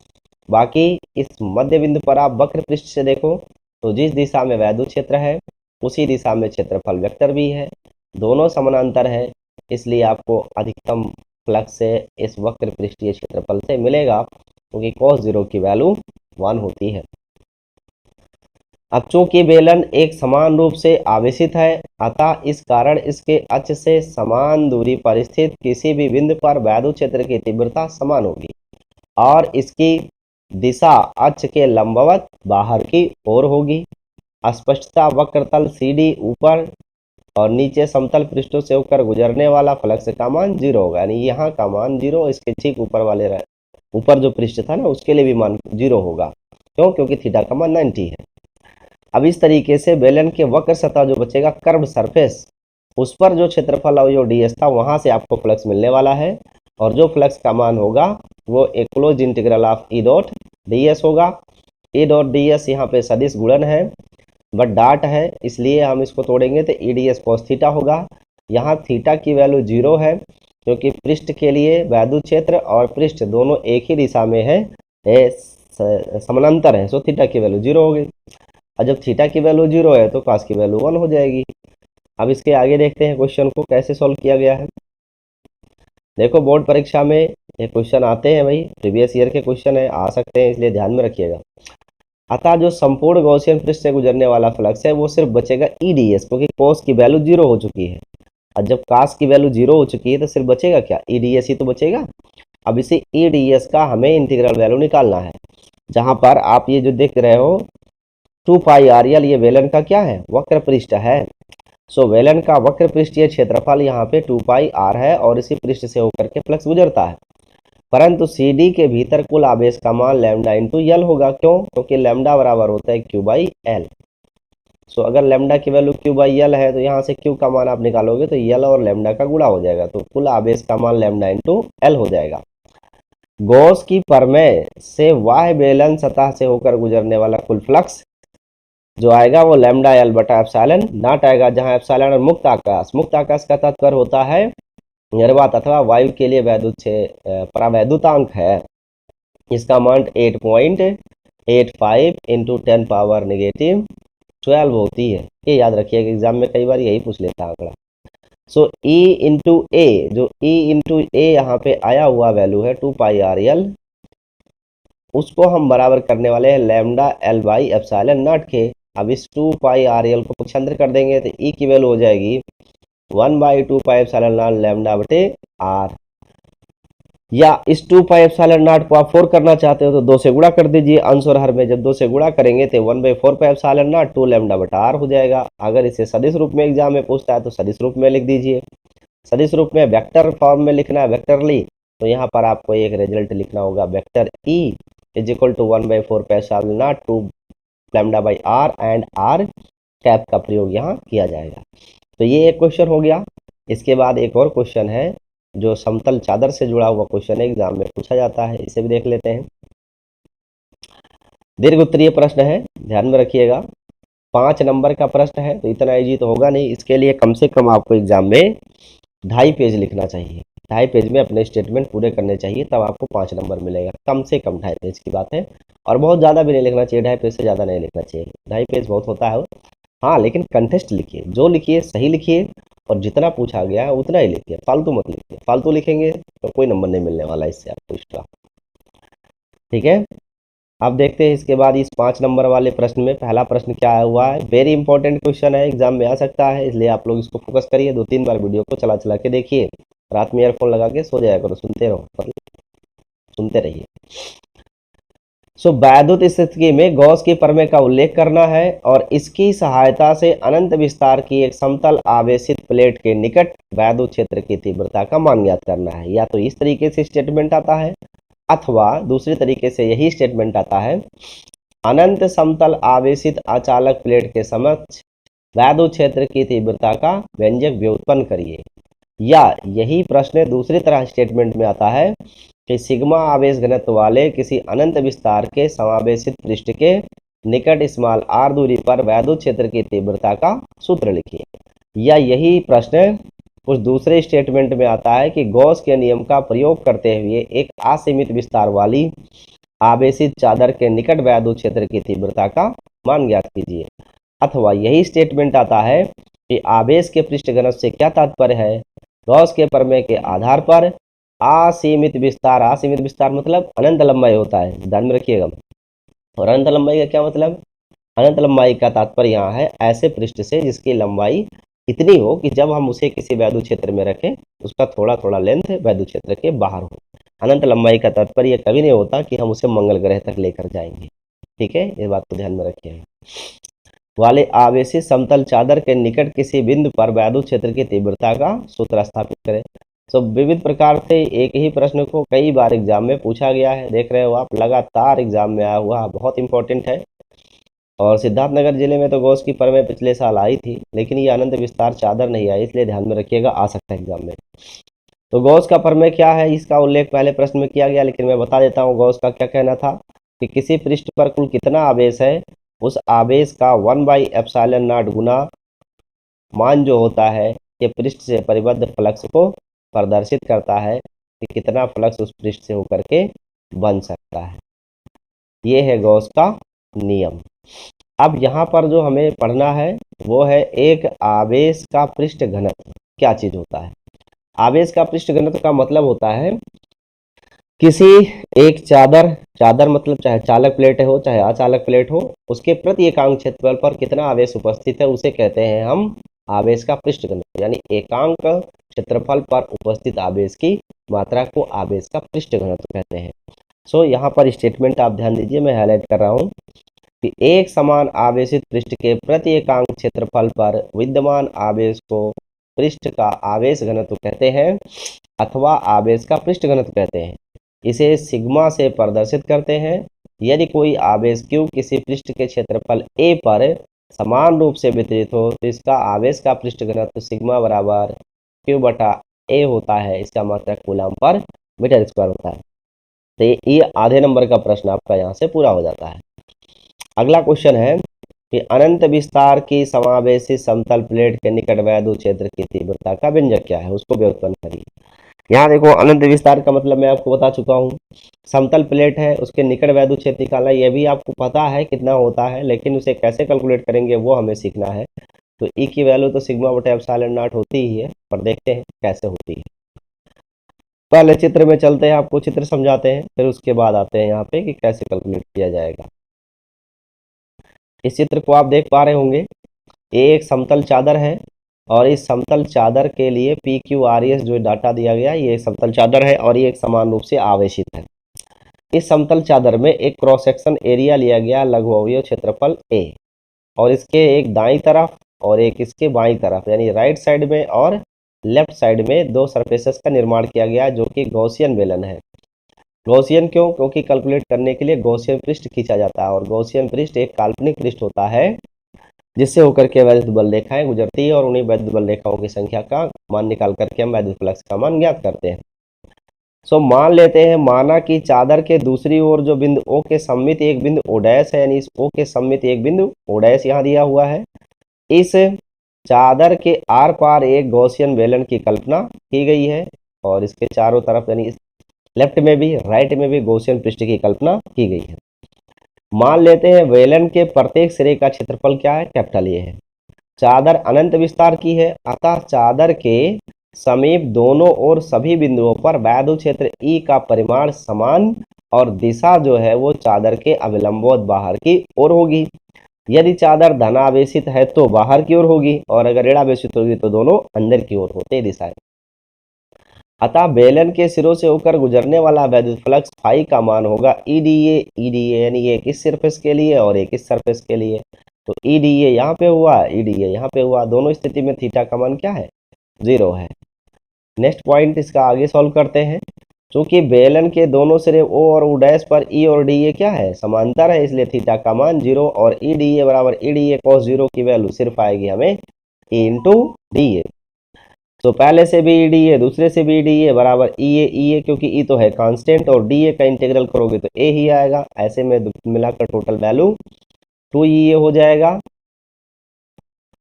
बाकी इस मध्य बिंदु पर आप वक्र पृष्ठ से देखो तो जिस दिशा में वैद्युत क्षेत्र है उसी दिशा में क्षेत्रफल वेक्टर भी है, दोनों समानांतर है, इसलिए आपको अधिकतम फ्लक्स से इस वक्र पृष्ठीय क्षेत्रफल से मिलेगा, क्योंकि cos 0 की वैल्यू 1 होती है। अब चूंकि बेलन एक समान रूप से आवेशित है, अतः इस कारण इसके अक्ष से समान दूरी पर स्थित किसी भी बिंदु पर वैद्युत क्षेत्र की तीव्रता समान होगी, और इसकी दिशा अक्ष के लंबवत बाहर की ओर होगी। स्पष्टता वक्रतल CD ऊपर और नीचे समतल पृष्ठों से होकर गुजरने वाला फ्लक्स का मान 0 होगा, यानी यहाँ का मान 0, इसके ठीक ऊपर वाले ऊपर जो पृष्ठ था ना उसके लिए भी मान 0 होगा। क्यों? क्योंकि थीटा का मान 90 है। अब इस तरीके से बेलन के वक्र सतह जो बचेगा, कर्व सरफेस, उस पर जो क्षेत्रफल और जो ds था वहां से आपको फ्लक्स मिलने वाला है, और जो फ्लक्स का मान होगा वो एक close integral of E dot ds होगा। E डॉट ds यहाँ पे सदिश गुणन है, बट डाट है, इसलिए हम इसको तोड़ेंगे तो E D S cos theta होगा। यहाँ थीटा की वैल्यू 0 है, क्योंकि पृष्ठ के लिए वैद्युत क्षेत्र और पृष्ठ दोनों एक ही दिशा में है, समानांतर है, सो थीटा की वैल्यू 0 हो गई। और जब थीटा की वैल्यू 0 है तो कॉस की वैल्यू 1 हो जाएगी। अब इसके आगे देखते हैं क्वेश्चन को कैसे सॉल्व किया गया है। देखो बोर्ड परीक्षा में ये क्वेश्चन आते हैं भाई, प्रीवियस ईयर के क्वेश्चन है, आ सकते हैं, इसलिए ध्यान में रखिएगा। अतः जो संपूर्ण गॉसियन पृष्ठ से गुजरने वाला फ्लक्स है वो सिर्फ बचेगा EDS, क्योंकि cos की वैल्यू 0 हो चुकी है। और जब cos की वैल्यू 0 हो चुकी है तो सिर्फ बचेगा क्या, EDS ही तो बचेगा। अब इसे EDS का हमें इंटीग्रल वैल्यू निकालना है, जहां पर आप ये जो देख रहे हो 2πRL, ये वेलन का क्या है, वक्र पृष्ठ है। सो वेलन का वक्र पृष्ठीय क्षेत्रफल यहाँ पे 2πR है, और इसी पृष्ठ से होकर के फ्लक्स गुजरता है। परंतु CD के भीतर कुल आवेश का मान लैम्डा इंटू एल होगा। क्यों? क्योंकि लैम्डा बराबर होता है Q बाई एल। सो अगर लैम्डा की वैल्यू Q बाई एल है तो यहाँ से Q का मान आप निकालोगे तो एल और लैम्डा का गुणा हो जाएगा, तो कुल आवेश का मान लैम्डा इंटू एल हो जाएगा। गॉस की प्रमेय से वाह्य बेलन सतह से होकर गुजरने वाला कुल फ्लक्स जो आएगा वो लैम्डा एल बटा एप्सिलॉन नॉट आएगा, जहाँ एप्सिलॉन और मुक्त आकाश का तात्पर्य होता है निर्वात अथवा वायु के लिए वैद्युत परावैद्युतांक है। इसका मान 8.85 इंटू 10 पावर नेगेटिव 12 होती है। ये याद रखिएगा, एग्जाम में कई बार यही पूछ लेता है आंकड़ा। सो E इंटू ए, जो E इंटू ए यहाँ पे आया हुआ वैल्यू है 2πRL, उसको हम बराबर करने वाले हैं lambda L by epsilon not के। अब इस 2πRL को पक्षांतर कर देंगे तो E की वैल्यू हो जाएगी 1/2π एप्सिलॉन नॉट लैम्डा बटे आर, या इस 2π एप्सिलॉन नॉट को आप 4 करना चाहते हो तो 2 से गुणा कर दीजिए अंश और हर में। जब 2 से गुणा करेंगे तो 1/4π एप्सिलॉन नॉट 2 लैम्डा बटा आर हो जाएगा। अगर इसे सदिश रूप में एग्जाम में पूछता है तो सदिश रूप में लिख दीजिए। सदिश रूप में वेक्टर फॉर्म में लिखना है, वेक्टरली, तो यहाँ पर आपको एक रिजल्ट लिखना होगा, vector E is equal to 1/4 पैसा naught 2 lambda by R and R cap का प्रयोग यहाँ किया जाएगा। तो ये एक क्वेश्चन हो गया। इसके बाद एक और क्वेश्चन है जो समतल चादर से जुड़ा हुआ क्वेश्चन है, एग्जाम में पूछा जाता है, इसे भी देख लेते हैं। दीर्घ उत्तरीय प्रश्न है, ध्यान में रखिएगा। 5 नंबर का प्रश्न है, तो इतना इजी तो होगा नहीं, इसके लिए कम से कम आपको एग्जाम में 2.5 पेज लिखना चाहिए। 2.5 पेज में अपने स्टेटमेंट पूरे करने चाहिए, तब आपको 5 नंबर मिलेगा। कम से कम 2.5 पेज की बात है, और बहुत ज़्यादा भी नहीं लिखना चाहिए, 2.5 पेज से ज़्यादा नहीं लिखना चाहिए। 2.5 पेज बहुत होता है। हाँ, लेकिन कंटेस्ट लिखिए, जो लिखिए सही लिखिए, और जितना पूछा गया है उतना ही लिखिए, फालतू मत लिखिए। फालतू लिखेंगे तो कोई नंबर नहीं मिलने वाला इससे आपको एक्स्ट्रा। ठीक है, अब देखते हैं इसके बाद इस 5 नंबर वाले प्रश्न में पहला प्रश्न क्या आया हुआ है। वेरी इंपॉर्टेंट क्वेश्चन है, एग्जाम में आ सकता है, इसलिए आप लोग इसको फोकस करिए। 2-3 बार वीडियो को चला चला के देखिए, रात में ईयरफोन लगा के सो जाया करो, सुनते रहो, सुनते रहिए। सो वैद्युत स्थिति में गॉस की प्रमेय का उल्लेख करना है, और इसकी सहायता से अनंत विस्तार की एक समतल आवेशित प्लेट के निकट वैद्युत क्षेत्र की तीव्रता का मान ज्ञात करना है। या तो इस तरीके से स्टेटमेंट आता है, अथवा दूसरे तरीके से यही स्टेटमेंट आता है, अनंत समतल आवेशित अचालक प्लेट के समक्ष वैद्युत क्षेत्र की तीव्रता का व्यंजक व्युत्पन्न करिए। या यही प्रश्न दूसरी तरह स्टेटमेंट में आता है कि सिग्मा आवेश घनत्व वाले किसी अनंत विस्तार के समावेशित पृष्ठ के निकट स्मॉल आर दूरी पर वैद्युत क्षेत्र की तीव्रता का सूत्र लिखिए। या यही प्रश्न उस दूसरे स्टेटमेंट में आता है कि गॉस के नियम का प्रयोग करते हुए एक असीमित विस्तार वाली आवेशित चादर के निकट वैद्युत क्षेत्र की तीव्रता का मान ज्ञात कीजिए। अथवा यही स्टेटमेंट आता है कि आवेश के पृष्ठ घनत्व से क्या तात्पर्य है, गॉस के प्रमेय के आधार पर असीमित विस्तार मतलब अनंत लंबाई होता है, ध्यान में रखिएगा। और अनंत लंबाई का क्या मतलब, अनंत लंबाई का तात्पर्य यहाँ है ऐसे पृष्ठ से जिसकी लंबाई इतनी हो कि जब हम उसे किसी वैद्युत क्षेत्र में रखें उसका थोड़ा थोड़ा लेंथ वैद्युत क्षेत्र के बाहर हो। अनंत लंबाई का तात्पर्य कभी नहीं होता कि हम उसे मंगल ग्रह तक लेकर जाएंगे। ठीक है, ये बात को ध्यान में रखिएगा। वाले आवेशित समतल चादर के निकट किसी बिंदु पर वैद्युत क्षेत्र की तीव्रता का सूत्र स्थापित करें। तो विविध प्रकार से एक ही प्रश्न को कई बार एग्जाम में पूछा गया है, देख रहे हो आप, लगातार एग्जाम में आया हुआ, बहुत इंपॉर्टेंट है। और सिद्धार्थनगर जिले में तो गॉस की प्रमेय पिछले साल आई थी, लेकिन ये अनंत विस्तार चादर नहीं आई, इसलिए ध्यान में रखिएगा, आ सकता है एग्जाम में। तो गॉस का प्रमेय क्या है, इसका उल्लेख पहले प्रश्न में किया गया, लेकिन मैं बता देता हूँ गॉस का क्या कहना था कि किसी पृष्ठ पर कुल कितना आवेश है, उस आवेश का 1/ε0 गुना मान जो होता है, ये पृष्ठ से परिबद्ध फ्लक्स को प्रदर्शित करता है कि कितना फ्लक्स उस पृष्ठ से होकर के बन सकता है। ये है गॉस का नियम। अब यहाँ पर जो हमें पढ़ना है वो है एक आवेश का पृष्ठ घनत्व क्या चीज होता है। आवेश का पृष्ठ घनत्व का मतलब होता है किसी एक चादर मतलब चाहे चालक प्लेट हो चाहे अचालक प्लेट हो, उसके प्रति एकांक क्षेत्रफल पर कितना आवेश उपस्थित है उसे कहते हैं हम आवेश का पृष्ठ घनत्व, यानी एकांक क्षेत्रफल पर उपस्थित आवेश की मात्रा को आवेश का पृष्ठ घनत्व कहते हैं। सो यहाँ पर स्टेटमेंट आप ध्यान दीजिए, मैं हाईलाइट कर रहा हूँ कि एक समान आवेशित पृष्ठ के प्रति एकांक क्षेत्रफल पर विद्यमान आवेश को पृष्ठ का आवेश घनत्व कहते हैं, अथवा आवेश का पृष्ठ घनत्व कहते हैं। इसे सिग्मा से प्रदर्शित करते हैं। यदि कोई आवेश Q किसी पृष्ठ के क्षेत्रफल A पर समान रूप से वितरित हो तो इसका आवेश का पृष्ठ घनत्व सिग्मा बराबर Q/A होता है। इसका मात्रक कूलम पर मीटर स्क्वायर होता है। तो ये आधे नंबर का प्रश्न आपका यहाँ से पूरा हो जाता है। अगला क्वेश्चन है कि अनंत विस्तार की समावेशित समतल प्लेट के निकट वैद्युत क्षेत्र की तीव्रता का व्यंजक क्या है, उसको व्युत्पन्न करिए। यहाँ देखो, अनंत विस्तार का मतलब मैं आपको बता चुका हूँ, समतल प्लेट है उसके निकट वैद्युत क्षेत्र निकालना, ये भी आपको पता है कितना होता है, लेकिन उसे कैसे कैलकुलेट करेंगे वो हमें सीखना है। तो ई की वैल्यू तो सिग्मा/ε0 होती ही है, पर देखते हैं कैसे होती है। पहले चित्र में चलते हैं, आपको चित्र समझाते हैं, फिर उसके बाद आते हैं यहाँ पे कि कैसे कैलकुलेट किया जाएगा। इस चित्र को आप देख पा रहे होंगे, ये एक समतल चादर है, और इस समतल चादर के लिए PQRS जो डाटा दिया गया, ये समतल चादर है और ये एक समान रूप से आवेशित है। इस समतल चादर में एक क्रॉस सेक्शन एरिया लिया गया लघुअवयव क्षेत्रफल A, और इसके एक दाईं तरफ और एक इसके बाईं तरफ, यानी राइट साइड में और लेफ्ट साइड में दो सरफेसेस का निर्माण किया गया है जो कि गॉसियन बेलन है। गॉसियन क्यों? क्योंकि कैलकुलेट करने के लिए गॉसियन पृष्ठ खींचा जाता है और गॉसियन पृष्ठ एक काल्पनिक पृष्ठ होता है जिससे होकर के वैद्युत बल रेखाएं गुजरती है और उन्हीं वैद्युत बल रेखाओं की संख्या का मान निकाल करके हम वैद्युत फ्लक्स का मान ज्ञात करते हैं। सो मान लेते हैं, माना कि चादर के दूसरी ओर जो बिंदु O के सम्मित एक बिंदु O डैश है, यानी इस O के सम्मित एक बिंदु O डैश यहाँ दिया हुआ है। इस चादर के आर पार एक गॉसियन बेलन की कल्पना की गई है और इसके चारों तरफ यानी इस लेफ्ट में भी राइट में भी गॉसियन पृष्ठ की कल्पना की गई है। मान लेते हैं बेलन के प्रत्येक सिरे का क्षेत्रफल क्या है? कैपिटल ए है। चादर अनंत विस्तार की है, अतः चादर के समीप दोनों और सभी बिंदुओं पर वैद्युत क्षेत्र ई का परिमाण समान और दिशा जो है वो चादर के अविलंबवत बाहर की ओर होगी। यदि चादर धनावेशित है तो बाहर की ओर होगी और अगर ऋणावेशित होगी तो दोनों अंदर की ओर होते दिशाएं। अतः बेलन के सिरों से होकर गुजरने वाला वैद्युत फ्लक्स फाई का मान होगा ईडीए यानी एक इस सरफेस के लिए और एक इस सरफेस के लिए। तो ईडीए यहाँ पे हुआ, ईडीए यहाँ पे हुआ, दोनों स्थिति में थीटा का मान क्या है? 0 है। नेक्स्ट पॉइंट इसका आगे सॉल्व करते हैं। चूंकि बेलन के दोनों सिरे O और O डैश पर E और DA क्या है? समांतर है, इसलिए थीटा का मान 0 और EDA बराबर EDA cos 0 की वैल्यू सिर्फ आएगी हमें E इंटू DA। तो पहले से भी EDA दूसरे से भी EDA बराबर EA क्योंकि E तो है कांस्टेंट और DA का इंटीग्रल करोगे तो A ही आएगा। ऐसे में मिलाकर टोटल वैल्यू 2EA हो जाएगा।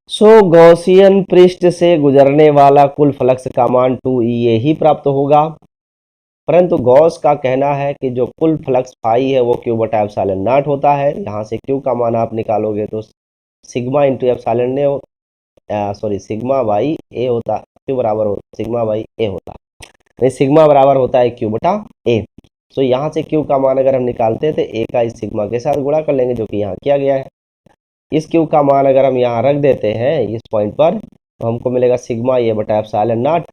गॉसियन पृष्ठ से गुजरने वाला कुल फ्लक्स का मान 2EA ही प्राप्त होगा। परंतु गॉस का कहना है कि जो कुल फ्लक्स फाई है वो क्यू बटा एप्सिलॉन नॉट होता है। यहाँ से क्यू का मान आप निकालोगे तो सिग्मा इंटू एप्सिलॉन ने सिग्मा बाई ए होता, क्यू बराबर हो सिग्मा बाई ए होता, नहीं सिग्मा बराबर होता है क्यू बटा ए। तो यहाँ से क्यू का मान अगर हम निकालते हैं तो ए का इस सिग्मा के साथ गुणा कर लेंगे जो कि यहाँ किया गया है। इस क्यू का मान अगर हम यहाँ रख देते हैं इस पॉइंट पर तो हमको मिलेगा सिग्मा ए बटा एप्सिलॉन नॉट।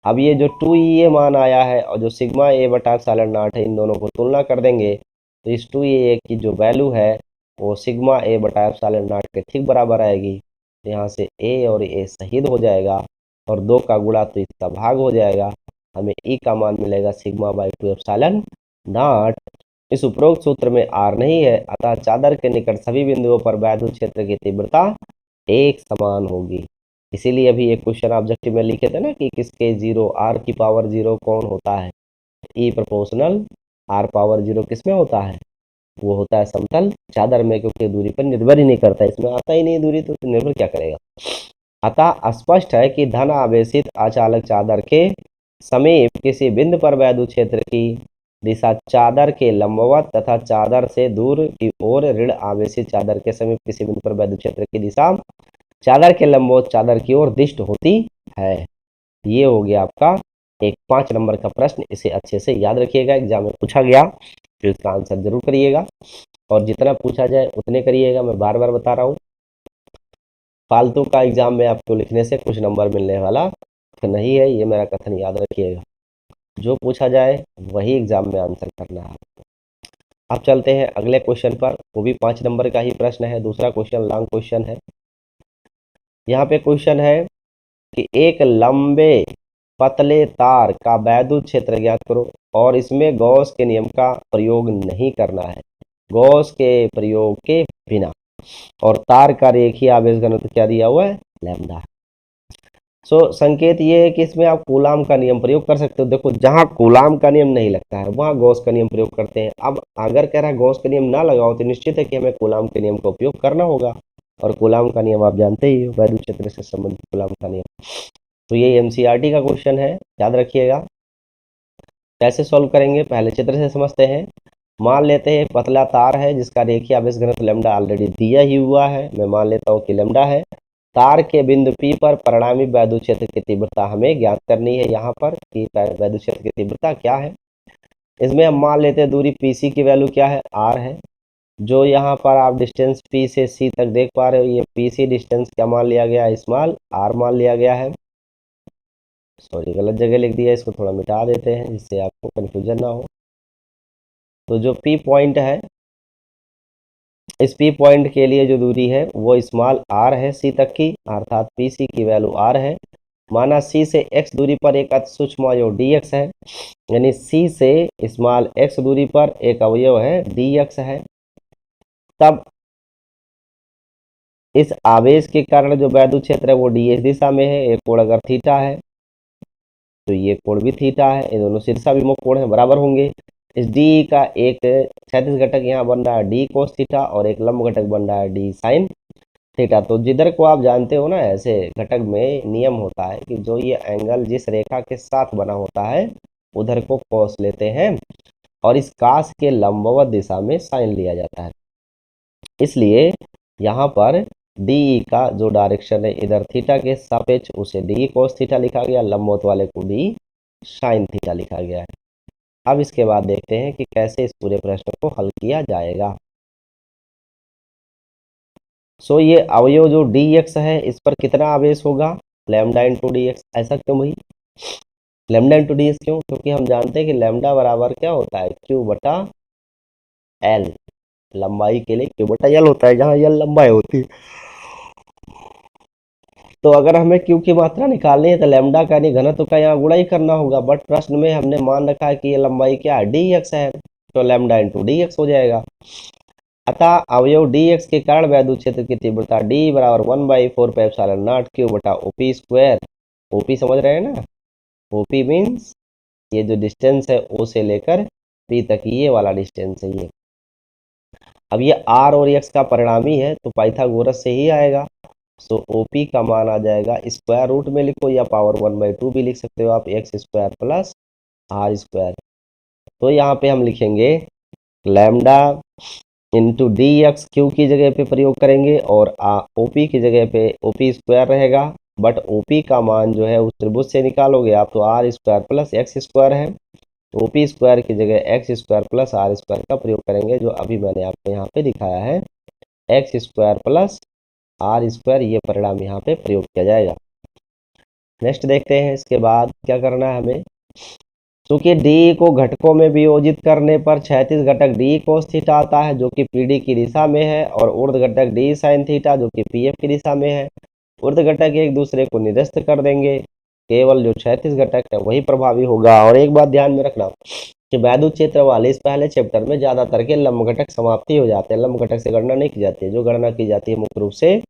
अब ये जो 2EA मान आया है और जो सिग्मा ए बटा एप्सिलॉन नॉट है इन दोनों को तुलना कर देंगे तो इस 2EA की जो वैल्यू है वो सिग्मा ए बटा एप्सिलॉन नॉट के ठीक बराबर आएगी। तो यहाँ से ए और ए शहीद हो जाएगा और 2 का गुणा तो इसका भाग हो जाएगा, हमें ई का मान मिलेगा सिग्मा बाई 2 एप्सिलॉन नॉट। इस उपरोक्त सूत्र में आर नहीं है, अतः चादर के निकट सभी बिंदुओं पर वैद्युत क्षेत्र की तीव्रता एक समान होगी। इसीलिए अभी एक क्वेश्चन ऑब्जेक्टिव में लिखे थे ना कि किसके 0 आर की पावर 0 कौन होता है? ई प्रोपोर्शनल आर पावर 0 किस में होता है? वो होता है समतल चादर में, क्योंकि दूरी पर निर्भर ही नहीं करता, इसमें आता ही नहीं दूरी तो निर्भर क्या करेगा। अतः स्पष्ट है कि धन आवेशित अचालक चादर के समीप किसी बिंदु पर वैद्युत क्षेत्र की दिशा चादर के लंबवत तथा चादर से दूर की ओर ऋण आवेशित चादर के समीप किसी बिंदु पर वैद्युत क्षेत्र की दिशा चादर के लंबवत चादर की ओर दिष्ट होती है। ये हो गया आपका एक 5 नंबर का प्रश्न। इसे अच्छे से याद रखिएगा, एग्जाम में पूछा गया तो इसका आंसर जरूर करिएगा और जितना पूछा जाए उतने करिएगा। मैं बार बार बता रहा हूँ, फालतू का एग्जाम में आपको लिखने से कुछ नंबर मिलने वाला तो नहीं है, ये मेरा कथन याद रखिएगा। जो पूछा जाए वही एग्जाम में आंसर करना है आपको। अब चलते हैं अगले क्वेश्चन पर, वो भी 5 नंबर का ही प्रश्न है। दूसरा क्वेश्चन लॉन्ग क्वेश्चन है। यहाँ पे क्वेश्चन है कि एक लंबे पतले तार का वैद्युत क्षेत्र ज्ञात करो और इसमें गॉस के नियम का प्रयोग नहीं करना है, गॉस के प्रयोग के बिना, और तार का रेखीय आवेश घनत्व क्या दिया हुआ है? लैम्डा। संकेत ये है कि इसमें आप कूलाम का नियम प्रयोग कर सकते हो। देखो जहाँ कूलाम का नियम नहीं लगता है वहाँ गॉस का नियम प्रयोग करते हैं। अब अगर कह रहा है गॉस का नियम ना लगाओ तो निश्चित है कि हमें कूलाम के नियम का उपयोग करना होगा, और कूलाम का नियम आप जानते ही हो, वैद्युत क्षेत्र से संबंधित कूलाम का नियम। तो ये एनसीईआरटी का क्वेश्चन है, याद रखिएगा। कैसे सॉल्व करेंगे, पहले चित्र से समझते हैं। मान लेते हैं एक पतला तार है जिसका रेखीय आवेश घनत्व लैम्डा ऑलरेडी दिया ही हुआ है, मैं मान लेता हूँ कि लैम्डा है। तार के बिंदु P पर परिणामी वैद्युत क्षेत्र की तीव्रता हमें ज्ञात करनी है। यहाँ पर कि वैद्युत क्षेत्र की तीव्रता क्या है, इसमें हम मान लेते हैं दूरी PC की वैल्यू क्या है? R है। जो यहाँ पर आप डिस्टेंस P से C तक देख पा रहे हो, ये PC डिस्टेंस क्या मान लिया गया है? स्मॉल r मान लिया गया है। सॉरी गलत जगह लिख दिया, इसको थोड़ा मिटा देते हैं जिससे आपको कन्फ्यूजन ना हो। तो जो P पॉइंट है, इस P पॉइंट के लिए जो दूरी है वो स्मॉल r है C तक की, अर्थात PC की वैल्यू R है। माना सी से एक्स दूरी पर एक अति सूक्ष्म अवयव dx है, यानी सी से स्मॉल एक्स दूरी पर एक अवयव है dx है, तब इस आवेश के कारण जो वैद्युत क्षेत्र है वो ds दिशा में है। एक कोण अगर थीटा है तो ये कोण भी थीटा है, ये दोनों शीर्षाभिमुख कोण है, बराबर होंगे। इस डी का एक क्षैतिज घटक यहाँ बन रहा है डी कोस थीटा और एक लंब घटक बन रहा है डी साइन थीटा। तो जिधर को आप जानते हो ना, ऐसे घटक में नियम होता है कि जो ये एंगल जिस रेखा के साथ बना होता है उधर को कॉस लेते हैं और इस कास के लंबवत दिशा में साइन लिया जाता है। इसलिए यहाँ पर डी का जो डायरेक्शन है इधर थीटा के सापेक्ष उसे डी कोस थीटा लिखा गया, लंबवत वाले को डी साइन थीटा लिखा गया है। अब इसके बाद देखते हैं कि कैसे इस पूरे प्रश्न को हल किया जाएगा। सो ये अवयव जो dx है इस पर कितना आवेश होगा, लैम्डा इंटू डी एक्स। ऐसा क्यों भाई, लैम्डा इंटू डी एक्स क्यों? क्योंकि हम जानते हैं कि लैम्डा बराबर क्या होता है, क्यू बटा एल। लंबाई के लिए क्यू बटा एल होता है, जहाँ एल लंबाई होती है। तो अगर हमें क्यू की मात्रा निकालनी है तो लैम्डा का यानी घनत्व का यहाँ गुणा ही करना होगा, बट प्रश्न में हमने मान रखा है कि ये लंबाई क्या है, dx है, तो लैम्डा इंटू डी एक्स हो जाएगा। अतः अवयव dx के कारण वैद्युत क्षेत्र की तीव्रता d बराबर 1/4πε0 क्यू बटा ओपी स्क्वायर। ओपी समझ रहे हैं ना, ओपी मीन्स ये जो डिस्टेंस है ओ से लेकर पी तक, ये वाला डिस्टेंस है ये। अब ये r और x का परिणामी है तो पाइथागोरस से ही आएगा। सो ओपी का मान आ जाएगा, स्क्वायर रूट में लिखो या पावर 1/2 भी लिख सकते हो आप, X square plus R square. तो यहाँ पे हम लिखेंगे lambda into D X Q की जगह पे प्रयोग करेंगे और ओपी की जगह पे ओपी स्क्वायर रहेगा, बट ओपी का मान जो है उस त्रिभुज से निकालोगे आप तो R square plus X square है, तो ओपी स्क्वायर की जगह X square plus R square का प्रयोग करेंगे, जो अभी मैंने आपको यहाँ पे दिखाया है X square plus R square, ये परिणाम यहाँ पे प्रयोग किया जाएगा। नेक्स्ट देखते हैं इसके बाद क्या करना है हमें। क्योंकि डी को घटकों में वियोजित करने पर क्षैतिज घटक डी कोस थीटा आता है जो कि पीडी की दिशा में है, और ऊर्ध्व घटक डी साइन थीटा जो कि पीएफ की दिशा में है। ऊर्ध्व घटक एक दूसरे को निरस्त कर देंगे, केवल जो क्षैतिज घटक है वही प्रभावी होगा। और एक बात ध्यान में रखना कि वैद्युत क्षेत्र वाले इस पहले चैप्टर में ज्यादातर के लंब घटक समाप्ति हो जाते हैं, लंब घटक से गणना नहीं की जाती है। जो गणना की जाती है मुख्य रूप से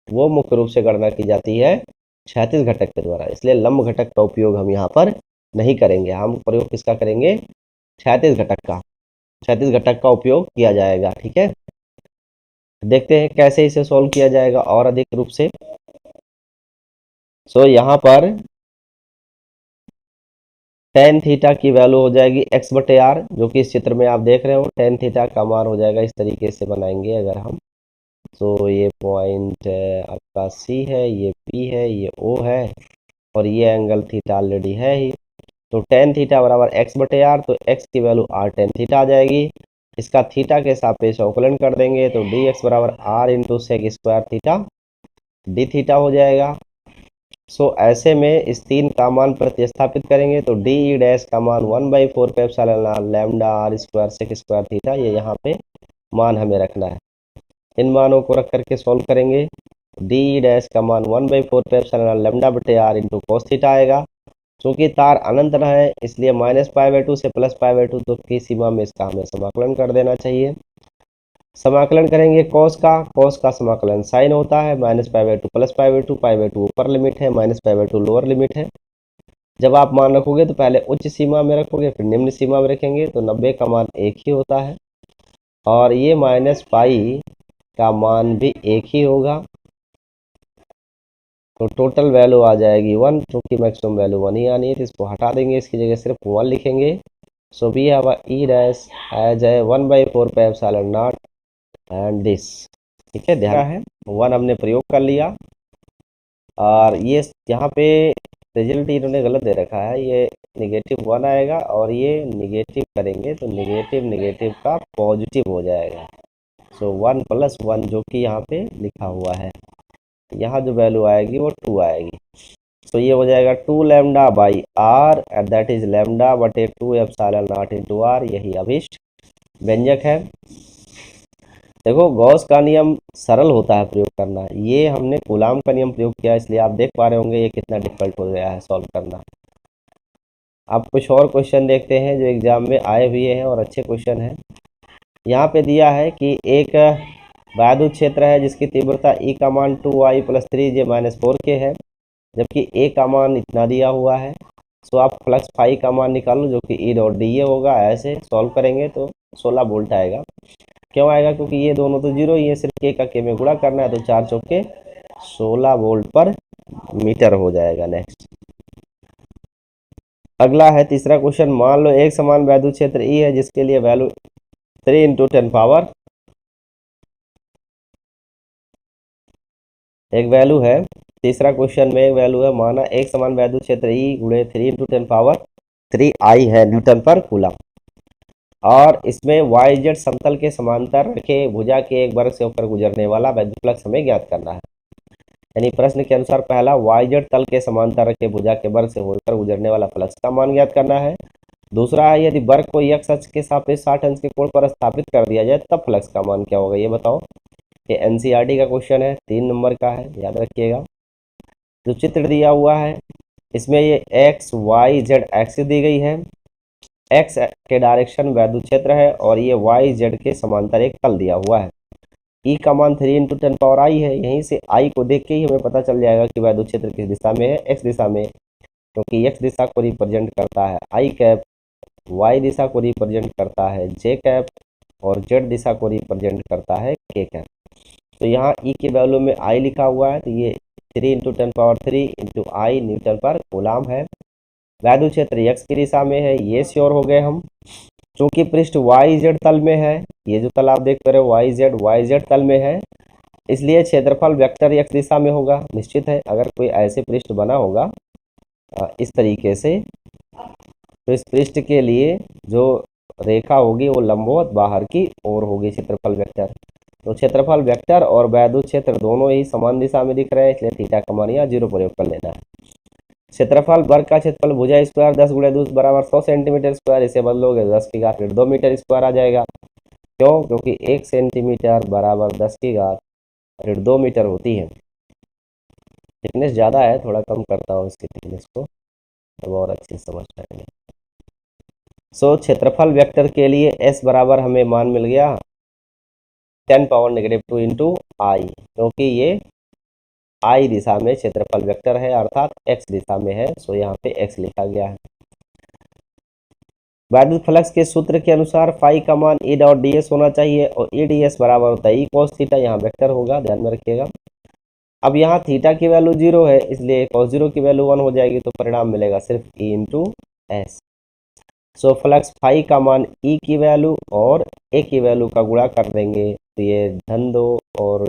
वो मुख्य रूप से गणना की जाती है क्षैतिज घटक के द्वारा, इसलिए लंब घटक का उपयोग हम यहाँ पर नहीं करेंगे। हम प्रयोग किसका करेंगे, क्षैतिज घटक का, क्षैतिज घटक का उपयोग किया जाएगा। ठीक है, देखते हैं कैसे इसे सॉल्व किया जाएगा और अधिक रूप से। सो यहाँ पर टेन थीटा की वैल्यू हो जाएगी x बटे आर, जो कि इस चित्र में आप देख रहे हो। टेन थीटा का मान हो जाएगा, इस तरीके से बनाएंगे अगर हम, तो ये पॉइंट आपका C है, ये P है, ये O है, और ये एंगल थीटा ऑलरेडी है ही। तो टेन थीटा बराबर x बटे आर, तो x की वैल्यू r टेन थीटा आ जाएगी। इसका थीटा के सापेक्ष अवकलन कर देंगे तो dx बराबर r into sec square theta D theta हो जाएगा। सो ऐसे में इस तीन का मान प्रतिस्थापित करेंगे तो डी डैश का मान 1/4πε0 lambda R square sec square theta, ये यहाँ पे मान हमें रखना है। इन मानों को रख करके सॉल्व करेंगे, डी डैश का मान 1/4πε0 लैम्डा बटे आर इंटू कॉस थीटा आएगा। क्योंकि तार अनंत न है इसलिए -π/2 से +π/2 तक की सीमा में इसका हमें समाकलन कर देना चाहिए। समाकलन करेंगे कॉस का समाकलन साइन होता है, -π/2 +π/2, π/2 ऊपर लिमिट है, -π/2 लोअर लिमिट है। जब आप मान रखोगे तो पहले उच्च सीमा में रखोगे फिर निम्न सीमा में रखेंगे, तो 90 का मान एक ही होता है और ये -π का मान भी एक ही होगा। तो टोटल वैल्यू आ जाएगी 1, क्योंकि मैक्सिमम वैल्यू 1 ही आनी है, तो इसको हटा देंगे, इसकी जगह सिर्फ 1 लिखेंगे। So we have E dash as A 1/4πε0 and this. ठीक है, ध्यान है 1 हमने प्रयोग कर लिया, और ये यहाँ पे रिजल्ट इन्होंने गलत दे रखा है, ये -1 आएगा और ये निगेटिव करेंगे तो निगेटिव निगेटिव का पॉजिटिव हो जाएगा। सो 1 + 1 जो कि यहाँ पे लिखा हुआ है, यहाँ जो वैल्यू आएगी वो 2 आएगी। तो ये हो जाएगा 2 lambda by R and that is lambda बटे 2 ε0 इंटू आर, यही अभिष्ट व्यंजक है। देखो गॉस का नियम सरल होता है प्रयोग करना, ये हमने कूलाम का नियम प्रयोग किया, इसलिए आप देख पा रहे होंगे ये कितना डिफिकल्ट हो गया है सॉल्व करना। अब कुछ और क्वेश्चन देखते हैं जो एग्जाम में आए हुए हैं और अच्छे क्वेश्चन हैं। यहाँ पे दिया है कि एक वायुद क्षेत्र है जिसकी तीव्रता ई का मान 2i+3j-4k है, जबकि ए का मान इतना दिया हुआ है। सो आप फ्लक्स फाई का मान निकालो जो कि ई डॉट डी ए होगा। ऐसे सॉल्व करेंगे तो 16 वोल्ट आएगा। क्यों आएगा? क्योंकि ये दोनों तो जीरो ही है, सिर्फ के का के में गुणा करना है, तो 4 चौके 16 वोल्ट पर मीटर हो जाएगा। नेक्स्ट अगला है तीसरा क्वेश्चन। मान लो एक समान वैद्युत क्षेत्र ई है जिसके लिए वैल्यू 3 × 10 पावर, एक वैल्यू है। तीसरा क्वेश्चन में एक वैल्यू है, माना एक समान वैद्युत क्षेत्र ई गुणे 3 × 10 पावर 3i है न्यूटन पर कूलम, और इसमें वाई जेड समतल के समांतर रखे भुजा के एक वर्ग से होकर गुजरने वाला वैद्युत फ्लक्स हमें ज्ञात करना है। यानी प्रश्न के अनुसार पहला वाई जेड तल के समांतर रखे भुजा के वर्ग से होकर गुजरने वाला फ्लक्स का मान ज्ञात करना है। दूसरा है, यदि वर्ग को x अक्ष के सापेक्ष 60 अंश के कोण पर स्थापित कर दिया जाए तब फ्लक्स का मान क्या होगा, ये बताओ। ये एनसीईआरटी का क्वेश्चन है, 3 नंबर का है, याद रखिएगा। जो चित्र दिया हुआ है इसमें ये एक्स वाई जेड एक्सिस दी गई है, एक्स के डायरेक्शन वैद्युत क्षेत्र है और ये वाई जेड के समांतर एक तल दिया हुआ है। ई का मान 3 × 10 पावर i है। यहीं से आई को देख के ही हमें पता चल जाएगा कि वैद्युत क्षेत्र किस दिशा में है, एक्स दिशा में, क्योंकि एक्स दिशा को रिप्रेजेंट करता है आई कैप, वाई दिशा को रिप्रेजेंट करता है जे कैप और जेड दिशा को रिप्रेजेंट करता है के कैप। तो यहाँ ई की वैल्यू में आई लिखा हुआ है, तो ये 3 × 10 पावर 3 × i न्यूटन पर कूलाम है। वैद्युत क्षेत्र एक्स की दिशा में है, ये श्योर हो गए हम। चूंकि पृष्ठ वाई जेड तल में है, ये जो तल आप देख रहे हो वाई जेड तल में है, इसलिए क्षेत्रफल वेक्टर एक्स दिशा में होगा। निश्चित है, अगर कोई ऐसे पृष्ठ बना होगा इस तरीके से, तो इस पृष्ठ के लिए जो रेखा होगी वो लंबवत बाहर की ओर होगी क्षेत्रफल वेक्टर। तो क्षेत्रफल वेक्टर और वैद्युत क्षेत्र दोनों ही समान दिशा में दिख रहे हैं, इसलिए थीटा का मान यहाँ 0 प्रयोग कर लेना है। क्षेत्रफल वर्ग का क्षेत्रफल भुजा स्क्वायर 10 × 2 बराबर 100 सेंटीमीटर स्क्वायर, इसे बदलोगे 10 की घात 2 मीटर स्क्वायर आ जाएगा। क्यों? क्योंकि 1 सेंटीमीटर बराबर 10 की घात 2 मीटर होती है। थिकनेस ज़्यादा है, थोड़ा कम करता हूँ इसकी थिकनेस को, तब और अच्छे से समझ पाएंगे। सो क्षेत्रफल वेक्टर के लिए s बराबर हमें मान मिल गया 10 पावर -2 × i, क्योंकि ये i दिशा में क्षेत्रफल वेक्टर है अर्थात x दिशा में है, सो यहाँ पे x लिखा गया है। वैद्युत फ्लक्स के सूत्र के अनुसार फाई का मान ई डॉट डी एस होना चाहिए और ई डी एस बराबर होता है ई कॉस थीटा, यहाँ वेक्टर होगा, ध्यान में रखिएगा। अब यहाँ थीटा की वैल्यू 0 है, इसलिए कॉस 0 की वैल्यू 1 हो जाएगी, तो परिणाम मिलेगा सिर्फ E into S. So flux phi का मान ई की वैल्यू और ए की वैल्यू का गुणा कर देंगे, तो ये -2 और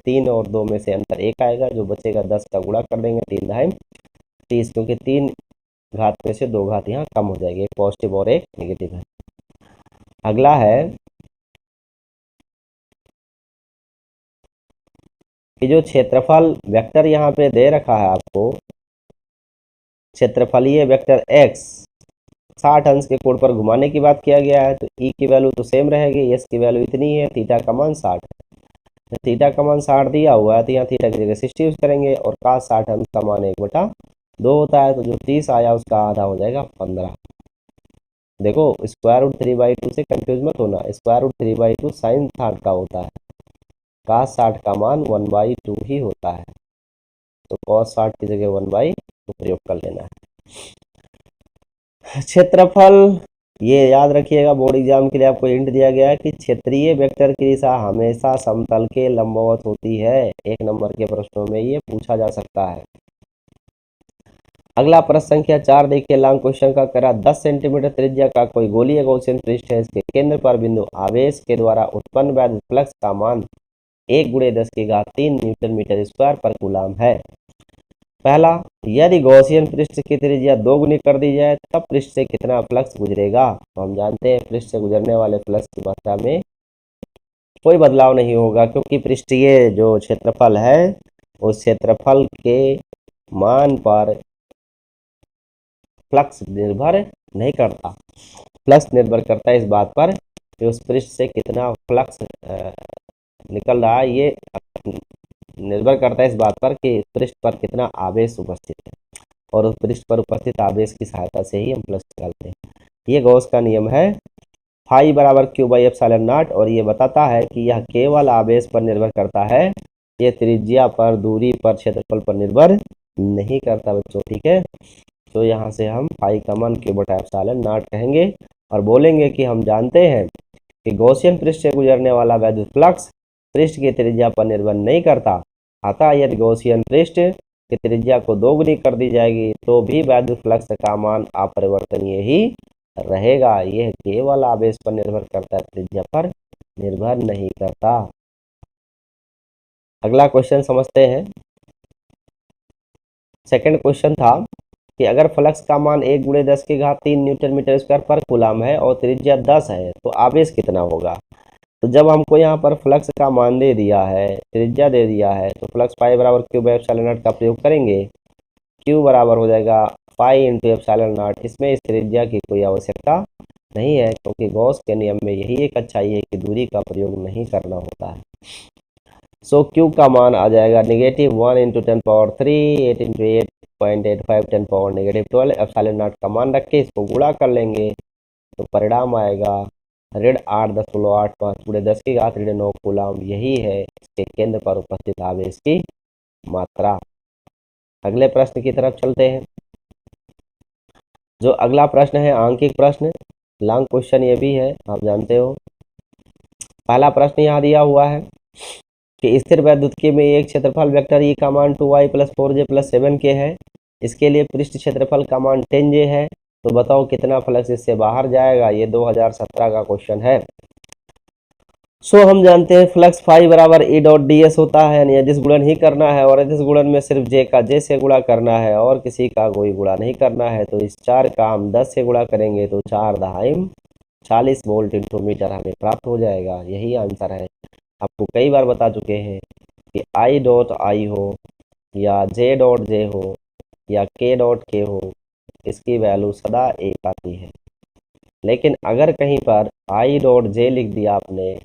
3 और 2 में से अंतर 1 आएगा, जो बचेगा 10 का गुणा कर देंगे 3 × 30, क्योंकि 3 घात में से 2 घात यहाँ कम हो जाएगी, एक पॉजिटिव और एक नेगेटिव है। अगला है कि जो क्षेत्रफल वेक्टर यहाँ पे दे रखा है आपको, क्षेत्रफलीय वेक्टर x 60 अंश के कोण पर घुमाने की बात किया गया है, तो ई की वैल्यू तो सेम रहेगी, एस की वैल्यू इतनी है, थीटा का मान 60 है। थीटा का मान 60 दिया हुआ है, तो यहाँ थीटा की जगह 60 यूज करेंगे और cos 60 अंश का मान 1/2 होता है, तो जो 30 आया उसका आधा हो जाएगा 15। देखो √3/2 से कंफ्यूज मत होना, √3/2 साइन 60 का होता है, cos 60 का मान 1/2 ही होता है, तो cos 60 की जगह 1/2 प्रयोग कर लेना है। क्षेत्रफल, ये याद रखिएगा, बोर्ड एग्जाम के लिए आपको हिंट दिया गया है कि क्षेत्रीय वेक्टर की दिशा हमेशा समतल के लंबवत होती है। 1 नंबर के प्रश्नों में ये पूछा जा सकता है। अगला प्रश्न संख्या 4 देखिए, लॉन्ग क्वेश्चन का करा 10 सेंटीमीटर त्रिज्या का कोई गोलीय गॉसियन पृष्ठ है, इसके केंद्र पर बिंदु आवेश के द्वारा उत्पन्न वैद्युत फ्लक्स का मान 1 × 10⁻³ न्यूटन मीटर स्क्वायर पर कूलाम है। पहला, यदि गॉसियन पृष्ठ की त्रिज्या 2 गुनी कर दी जाए तब पृष्ठ से कितना फ्लक्स गुजरेगा। तो हम जानते हैं पृष्ठ से गुजरने वाले फ्लक्स की मात्रा में कोई बदलाव नहीं होगा, क्योंकि पृष्ठीय जो क्षेत्रफल है उस क्षेत्रफल के मान पर फ्लक्स निर्भर नहीं करता। फ्लक्स निर्भर करता है इस बात पर कि उस पृष्ठ से कितना फ्लक्स निकल रहा है, ये निर्भर करता है इस बात पर कि पृष्ठ पर कितना आवेश उपस्थित है, और उस पृष्ठ पर उपस्थित आवेश की सहायता से ही हम फ्लक्स निकालते हैं। ये गॉस का नियम है, फाई बराबर क्यू बाई एप्सिलॉन नॉट, और ये बताता है कि यह केवल आवेश पर निर्भर करता है, ये त्रिज्या पर, दूरी पर, क्षेत्रफल पर निर्भर नहीं करता बच्चों, ठीक है। तो यहाँ से हम फाई का मान क्यू बटा एप्सिलॉन नॉट कहेंगे और बोलेंगे कि हम जानते हैं कि गॉसियन पृष्ठ से गुजरने वाला वैद्युत फ्लक्स पृष्ठ की त्रिज्या पर निर्भर नहीं करता, अतः यदि गॉसियन पृष्ठ की त्रिज्या को दोगुनी कर दी जाएगी तो भी वैद्युत फ्लक्स का मान अपरिवर्तनीय ही रहेगा। यह केवल आवेश पर निर्भर करता है, त्रिज्या पर निर्भर नहीं करता। अगला क्वेश्चन समझते हैं। सेकंड क्वेश्चन था कि अगर फ्लक्स का मान 1 × 10⁻³ न्यूटन मीटर स्क्वायर पर कूलम है और त्रिज्या 10 है तो आवेश कितना होगा। तो जब हमको यहाँ पर फ्लक्स का मान दे दिया है, त्रिज्या दे दिया है, तो फ्लक्स पाई बराबर क्यू बाई एप्सिलॉन नॉट का प्रयोग करेंगे। क्यू बराबर हो जाएगा पाई इंटू एप्सिलॉन नॉट। इसमें इस त्रिज्या की कोई आवश्यकता नहीं है, क्योंकि गॉस के नियम में यही एक अच्छाई है कि दूरी का प्रयोग नहीं करना होता है। सो क्यू का मान आ जाएगा -1 × 10⁻3, 8 × 8.85, 10⁻12। एप्सिलॉन नॉट का मान रख के इसको गुणा कर लेंगे तो परिणाम आएगा ऋण 8.85 × 10⁻9 कूलम। यही है इसके केंद्र पर उपस्थित आवेश की मात्रा। अगले प्रश्न की तरफ चलते हैं। जो अगला प्रश्न है आंकिक प्रश्न, लॉन्ग क्वेश्चन ये भी है, आप जानते हो। पहला प्रश्न यहाँ दिया हुआ है कि स्थिर वैद्युतिकी में एक क्षेत्रफल वेक्टर ई का मान 2y + 4j + 7k है। इसके लिए पृष्ठ क्षेत्रफल का मान 10j है, तो बताओ कितना फ्लक्स इससे बाहर जाएगा। ये 2017 का क्वेश्चन है। सो हम जानते हैं फ्लक्स फाई बराबर ई डॉट डी एस होता है, यानी अदिश गुणन ही करना है, और अदिश गुणन में सिर्फ जे का जे से गुणा करना है और किसी का कोई गुणा नहीं करना है। तो इस 4 का हम 10 से गुणा करेंगे तो 4 दहाइम 40 वोल्ट इंटू मीटर हमें प्राप्त हो जाएगा। यही आंसर है। आपको कई बार बता चुके हैं कि आई डॉट आई हो या जे डॉट जे हो या के डॉट के हो, इसकी वैल्यू सदा 1 आती है। लेकिन अगर कहीं पर आई डॉट जे लिख दिया आपने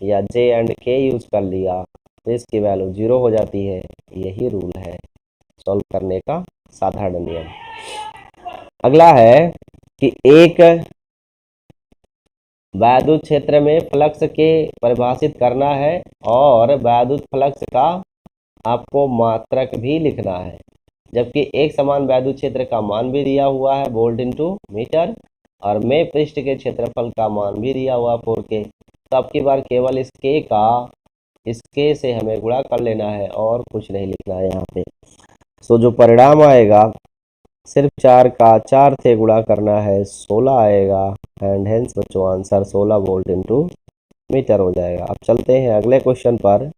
या जे एंड के यूज कर लिया तो इसकी वैल्यू 0 हो जाती है। यही रूल है सॉल्व करने का साधारण नियम। अगला है कि एक वैद्युत क्षेत्र में फ्लक्स के परिभाषित करना है और वैद्युत फ्लक्स का आपको मात्रक भी लिखना है, जबकि एक समान वैद्युत क्षेत्र का मान भी दिया हुआ है वोल्ट इंटू मीटर, और में पृष्ठ के क्षेत्रफल का मान भी दिया हुआ 4k। तो अब की बार केवल इसके से हमें गुणा कर लेना है और कुछ नहीं लिखना है यहाँ पे। सो जो परिणाम आएगा सिर्फ 4 का 4 से गुणा करना है, 16 आएगा, एंड हेंस बच्चों आंसर 16 वोल्ट इंटू मीटर हो जाएगा। अब चलते हैं अगले क्वेश्चन पर,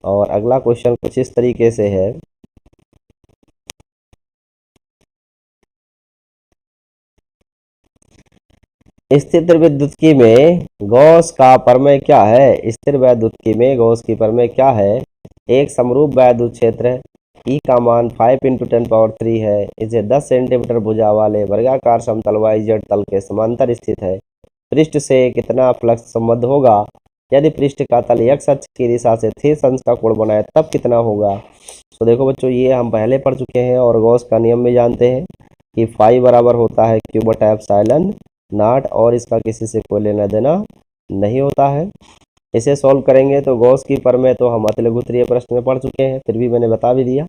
और अगला क्वेश्चन कुछ इस तरीके से है। स्थिर विद्युतकी में गॉस का प्रमेय क्या है। स्थिर विद्युतकी में गॉस की प्रमेय क्या है। एक समरूप वैद्युत क्षेत्र ई का मान 5 × 10⁻³ है। इसे 10 सेंटीमीटर भुजा वाले वर्गाकार समतल YZ तल के समांतर स्थित है। पृष्ठ से कितना फ्लक्स संबद्ध होगा। यदि पृष्ठ का तल x अक्ष की दिशा से 30 अंश का कोण बनाए तब कितना होगा। तो देखो बच्चों, ये हम पहले पढ़ चुके हैं और गॉस का नियम भी जानते हैं कि फाई बराबर होता है क्यू बटा एप्सिलॉन नॉट, और इसका किसी से कोई लेना देना नहीं होता है। इसे सॉल्व करेंगे तो गॉस की प्रमेय तो हम अतिलघुत्तरीय प्रश्न में पढ़ चुके हैं, फिर भी मैंने बता भी दिया।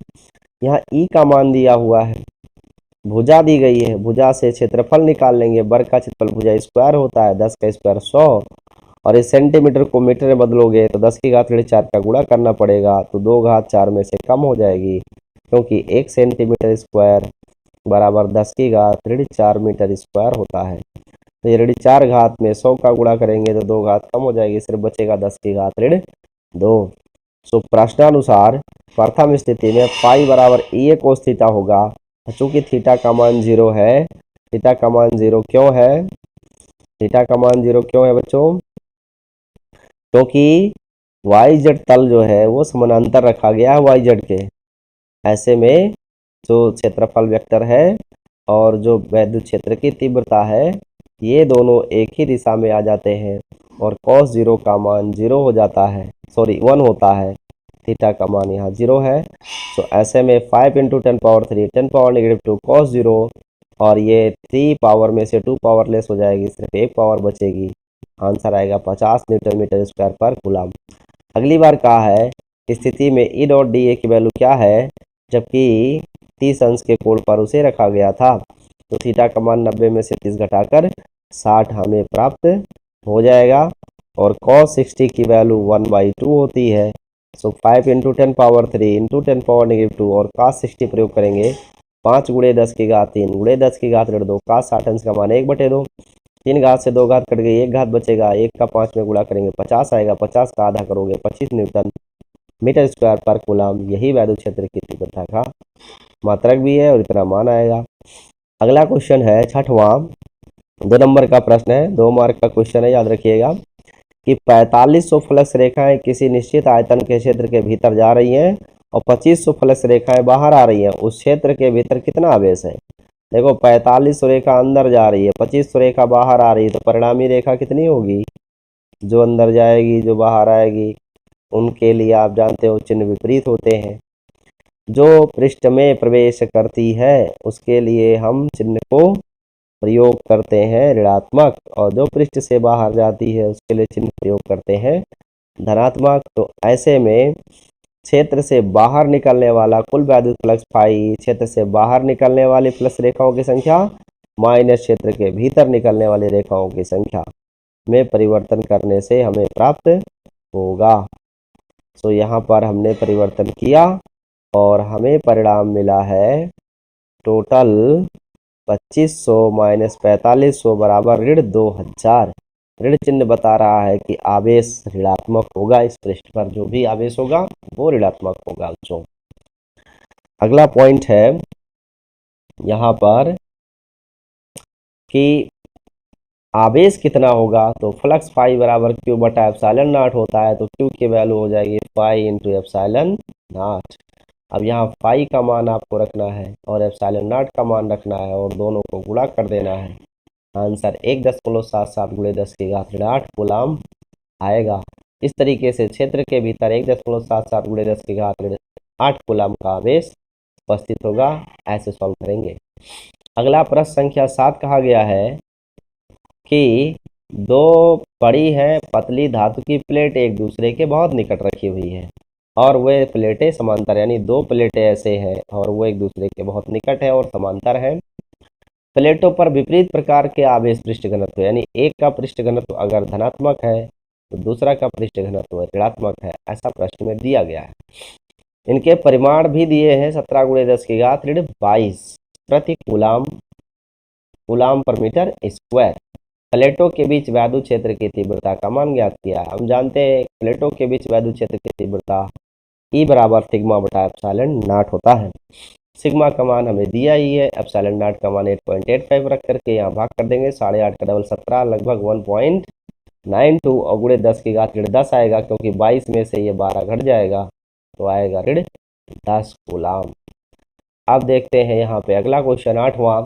यहाँ ई का मान दिया हुआ है, भुजा दी गई है, भुजा से क्षेत्रफल निकाल लेंगे। वर्ग का क्षेत्रफल भुजा स्क्वायर होता है, 10 का स्क्वायर 100, और इस सेंटीमीटर को मीटर में बदलोगे तो 10 की घात 4 का गुणा करना पड़ेगा, तो 2 घात 4 में से कम हो जाएगी, क्योंकि 1 सेंटीमीटर स्क्वायर बराबर 10 की घात 4 मीटर स्क्वायर होता है। तो ये 4 घात में 100 का गुणा करेंगे तो 2 घात कम हो जाएगी, सिर्फ बचेगा 10 की घात 2। सो प्रश्नानुसार प्रथम स्थिति में पाई बराबर ई कोस थीटा होगा। चूंकि थीटा का मान 0 है, थीटा का मान 0 क्यों है, थीटा का मान 0 क्यों है बच्चों, क्योंकि YZ तल जो है वो समानांतर रखा गया है YZ के। ऐसे में जो क्षेत्रफल वेक्टर है और जो वैद्युत क्षेत्र की तीव्रता है, ये दोनों एक ही दिशा में आ जाते हैं। और cos 0 का मान 0 हो जाता है, सॉरी 1 होता है, थीटा का मान यहाँ 0 है। तो ऐसे में 5 इंटू 10⁻³ 10⁻⁻2 cos 0, और ये 3 पावर में से 2 पावरलेस हो जाएगी, सिर्फ 1 पावर बचेगी। आंसर आएगा 50 न्यूटन मीटर स्क्वायर पर कूलम। अगली बार कहा है स्थिति में ई डॉट डी ए की वैल्यू क्या है, जबकि 30 अंश के कोण पर उसे रखा गया था। तो थीटा का मान 90 में से 30 घटाकर 60 हमें प्राप्त हो जाएगा। और cos 60 की वैल्यू 1/2 होती है। सो 5 इंटू 10⁻³ इंटू 10⁻⁻2 और cos 60 प्रयोग करेंगे। 5 गुणे 10 की घात 3 गुणे 10 की घात 2 cos 60 अंश का मान 1/2। 3 घात से 2 घात कट गई, 1 घात बचेगा, 1 का 5 में गुणा करेंगे 50 आएगा, 50 का आधा करोगे 25 न्यूटन मीटर स्क्वायर पर कूलम। यही वैद्युत क्षेत्र की तीव्रता का मात्रक भी है और इतना मान आएगा। अगला क्वेश्चन है छठवां, 2 नंबर का प्रश्न है, 2 मार्क का क्वेश्चन है, याद रखिएगा कि 4500 फ्लक्स रेखाएं किसी निश्चित आयतन के क्षेत्र के भीतर जा रही हैं और 2500 फ्लक्स रेखाएं बाहर आ रही हैं। उस क्षेत्र के भीतर कितना आवेश है? देखो 4500 रेखा अंदर जा रही है, 2500 रेखा बाहर आ रही है, तो परिणामी रेखा कितनी होगी? जो अंदर जाएगी जो बाहर आएगी, उनके लिए आप जानते हो चिन्ह विपरीत होते हैं। जो पृष्ठ में प्रवेश करती है उसके लिए हम चिन्ह को प्रयोग करते हैं ऋणात्मक, और जो पृष्ठ से बाहर जाती है उसके लिए चिन्ह प्रयोग करते हैं धनात्मक। तो ऐसे में क्षेत्र से बाहर निकलने वाला कुल वैद्युत फ्लक्स फाई, क्षेत्र से बाहर निकलने वाली फ्लक्स रेखाओं की संख्या माइनस क्षेत्र के भीतर निकलने वाली रेखाओं की संख्या में परिवर्तन करने से हमें प्राप्त होगा। सो यहाँ पर हमने परिवर्तन किया और हमें परिणाम मिला है टोटल 2500 माइनस 4500 बराबर -2000। ऋण चिन्ह बता रहा है कि आवेश ऋणात्मक होगा, इस पृष्ठ पर जो भी आवेश होगा वो ऋणात्मक होगा बच्चों। अगला पॉइंट है यहाँ पर कि आवेश कितना होगा, तो फ्लक्स फाई बराबर Q बटा एप्सिलॉन नॉट होता है, तो Q की वैल्यू हो जाएगी फाई इंटू एप्सिलॉन नॉट। अब यहाँ फाई का मान आपको रखना है और एप्सिलॉन नॉट का मान रखना है और दोनों को गुणा कर देना है। आंसर 1.77 गुणे 10 की घात 8 कूलम आएगा। इस तरीके से क्षेत्र के भीतर 1.77 गुणे 10 की घात 8 कूलम का आवेश उपस्थित होगा। ऐसे सॉल्व करेंगे। अगला प्रश्न संख्या 7 कहा गया है कि 2 बड़ी है पतली धातु की प्लेट एक दूसरे के बहुत निकट रखी हुई है और वे प्लेटें समांतर, यानी 2 प्लेटें ऐसे हैं और वो एक दूसरे के बहुत निकट है और समांतर है। प्लेटों पर विपरीत प्रकार के आवेश पृष्ठ घनत्व, यानी एक का पृष्ठ घनत्व अगर धनात्मक है तो दूसरा का पृष्ठ घनत्व ऋणात्मक है, ऐसा प्रश्न में दिया गया है। इनके परिमाण भी दिए हैं 17 गुणे 10 की घात 22 प्रति कूलम पर मीटर स्क्वायर। प्लेटों के बीच वैद्युत क्षेत्र की तीव्रता का मान ज्ञात किया। हम जानते हैं प्लेटों के बीच वैद्युत क्षेत्र की तीव्रता E बराबर सिग्मा बटा एप्सिलॉन नॉट होता है। सिग्मा का मान हमें दिया ही है, एप्सिलॉन नॉट का मान 8.85 रख करके यहाँ भाग कर देंगे। 8.5 का डबल 17 लगभग 1.92 और गुणे 10 की घात 10 आएगा, क्योंकि 22 में से ये 12 घट जाएगा तो आएगा 10 कूलम। अब देखते हैं यहाँ पे अगला क्वेश्चन 8वां।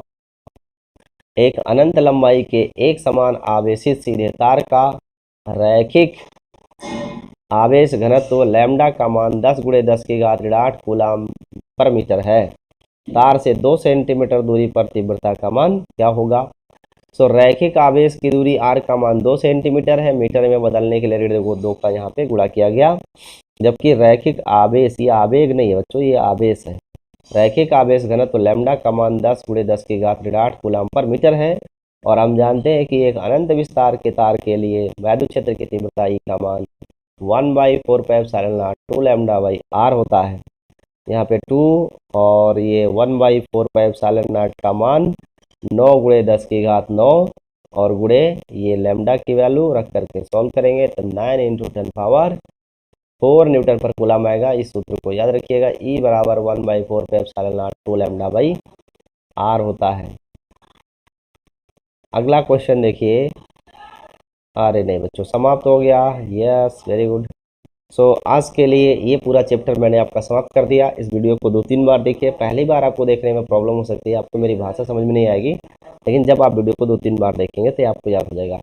एक अनंत लंबाई के एक समान आवेशित सीधे तार का रैखिक आवेश घनत्व लैम्डा का मान 10 गुणे 10 की घात 8 कूलम पर मीटर है। तार से 2 सेंटीमीटर दूरी पर तीव्रता का मान क्या होगा? सो रैखिक आवेश की दूरी r का मान 2 सेंटीमीटर है। मीटर में बदलने के लिए 2 का यहाँ पे गुणा किया गया, जबकि रैखिक आवेश, ये आवेग नहीं है बच्चों, ये आवेश है। रैखिक आवेश घनत्व लैम्डा का मान 10 गुणे 10 की घात 8 कूलम पर मीटर है। और हम जानते हैं कि एक अनंत विस्तार के तार के लिए वैद्युत क्षेत्र की तीव्रता E का मान 1/4 pi epsilon not 2 lambda by r होता है। यहाँ पे 2 और ये 1/4 पाई एप्सिलॉन नॉट का मान 9 गुणे 10 की घात 9 और गुणे ये लैम्डा की वैल्यू रख करके सॉल्व करेंगे तो 9 इंटू 10⁴ न्यूटन पर कूलम आएगा। इस सूत्र को याद रखिएगा, E बराबर 1/4 pi epsilon not 2 lambda by r होता है। अगला क्वेश्चन देखिए। अरे नहीं बच्चों, समाप्त हो गया। Yes, very good. सो आज के लिए ये पूरा चैप्टर मैंने आपका समाप्त कर दिया। इस वीडियो को 2-3 बार देखिए। पहली बार आपको देखने में प्रॉब्लम हो सकती है, आपको मेरी भाषा समझ में नहीं आएगी, लेकिन जब आप वीडियो को 2-3 बार देखेंगे तो आपको याद हो जाएगा।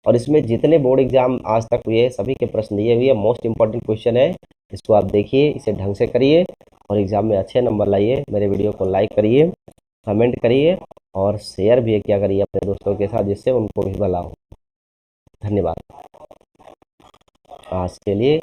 और इसमें जितने बोर्ड एग्जाम आज तक हुए सभी के प्रश्न दिए हुए, मोस्ट इंपॉर्टेंट क्वेश्चन है। इसको आप देखिए, इसे ढंग से करिए और एग्जाम में अच्छे नंबर लाइए। मेरे वीडियो को लाइक करिए, कमेंट करिए और शेयर भी क्या करिए अपने दोस्तों के साथ, जिससे उनको भी भला हो। धन्यवाद। आज के लिए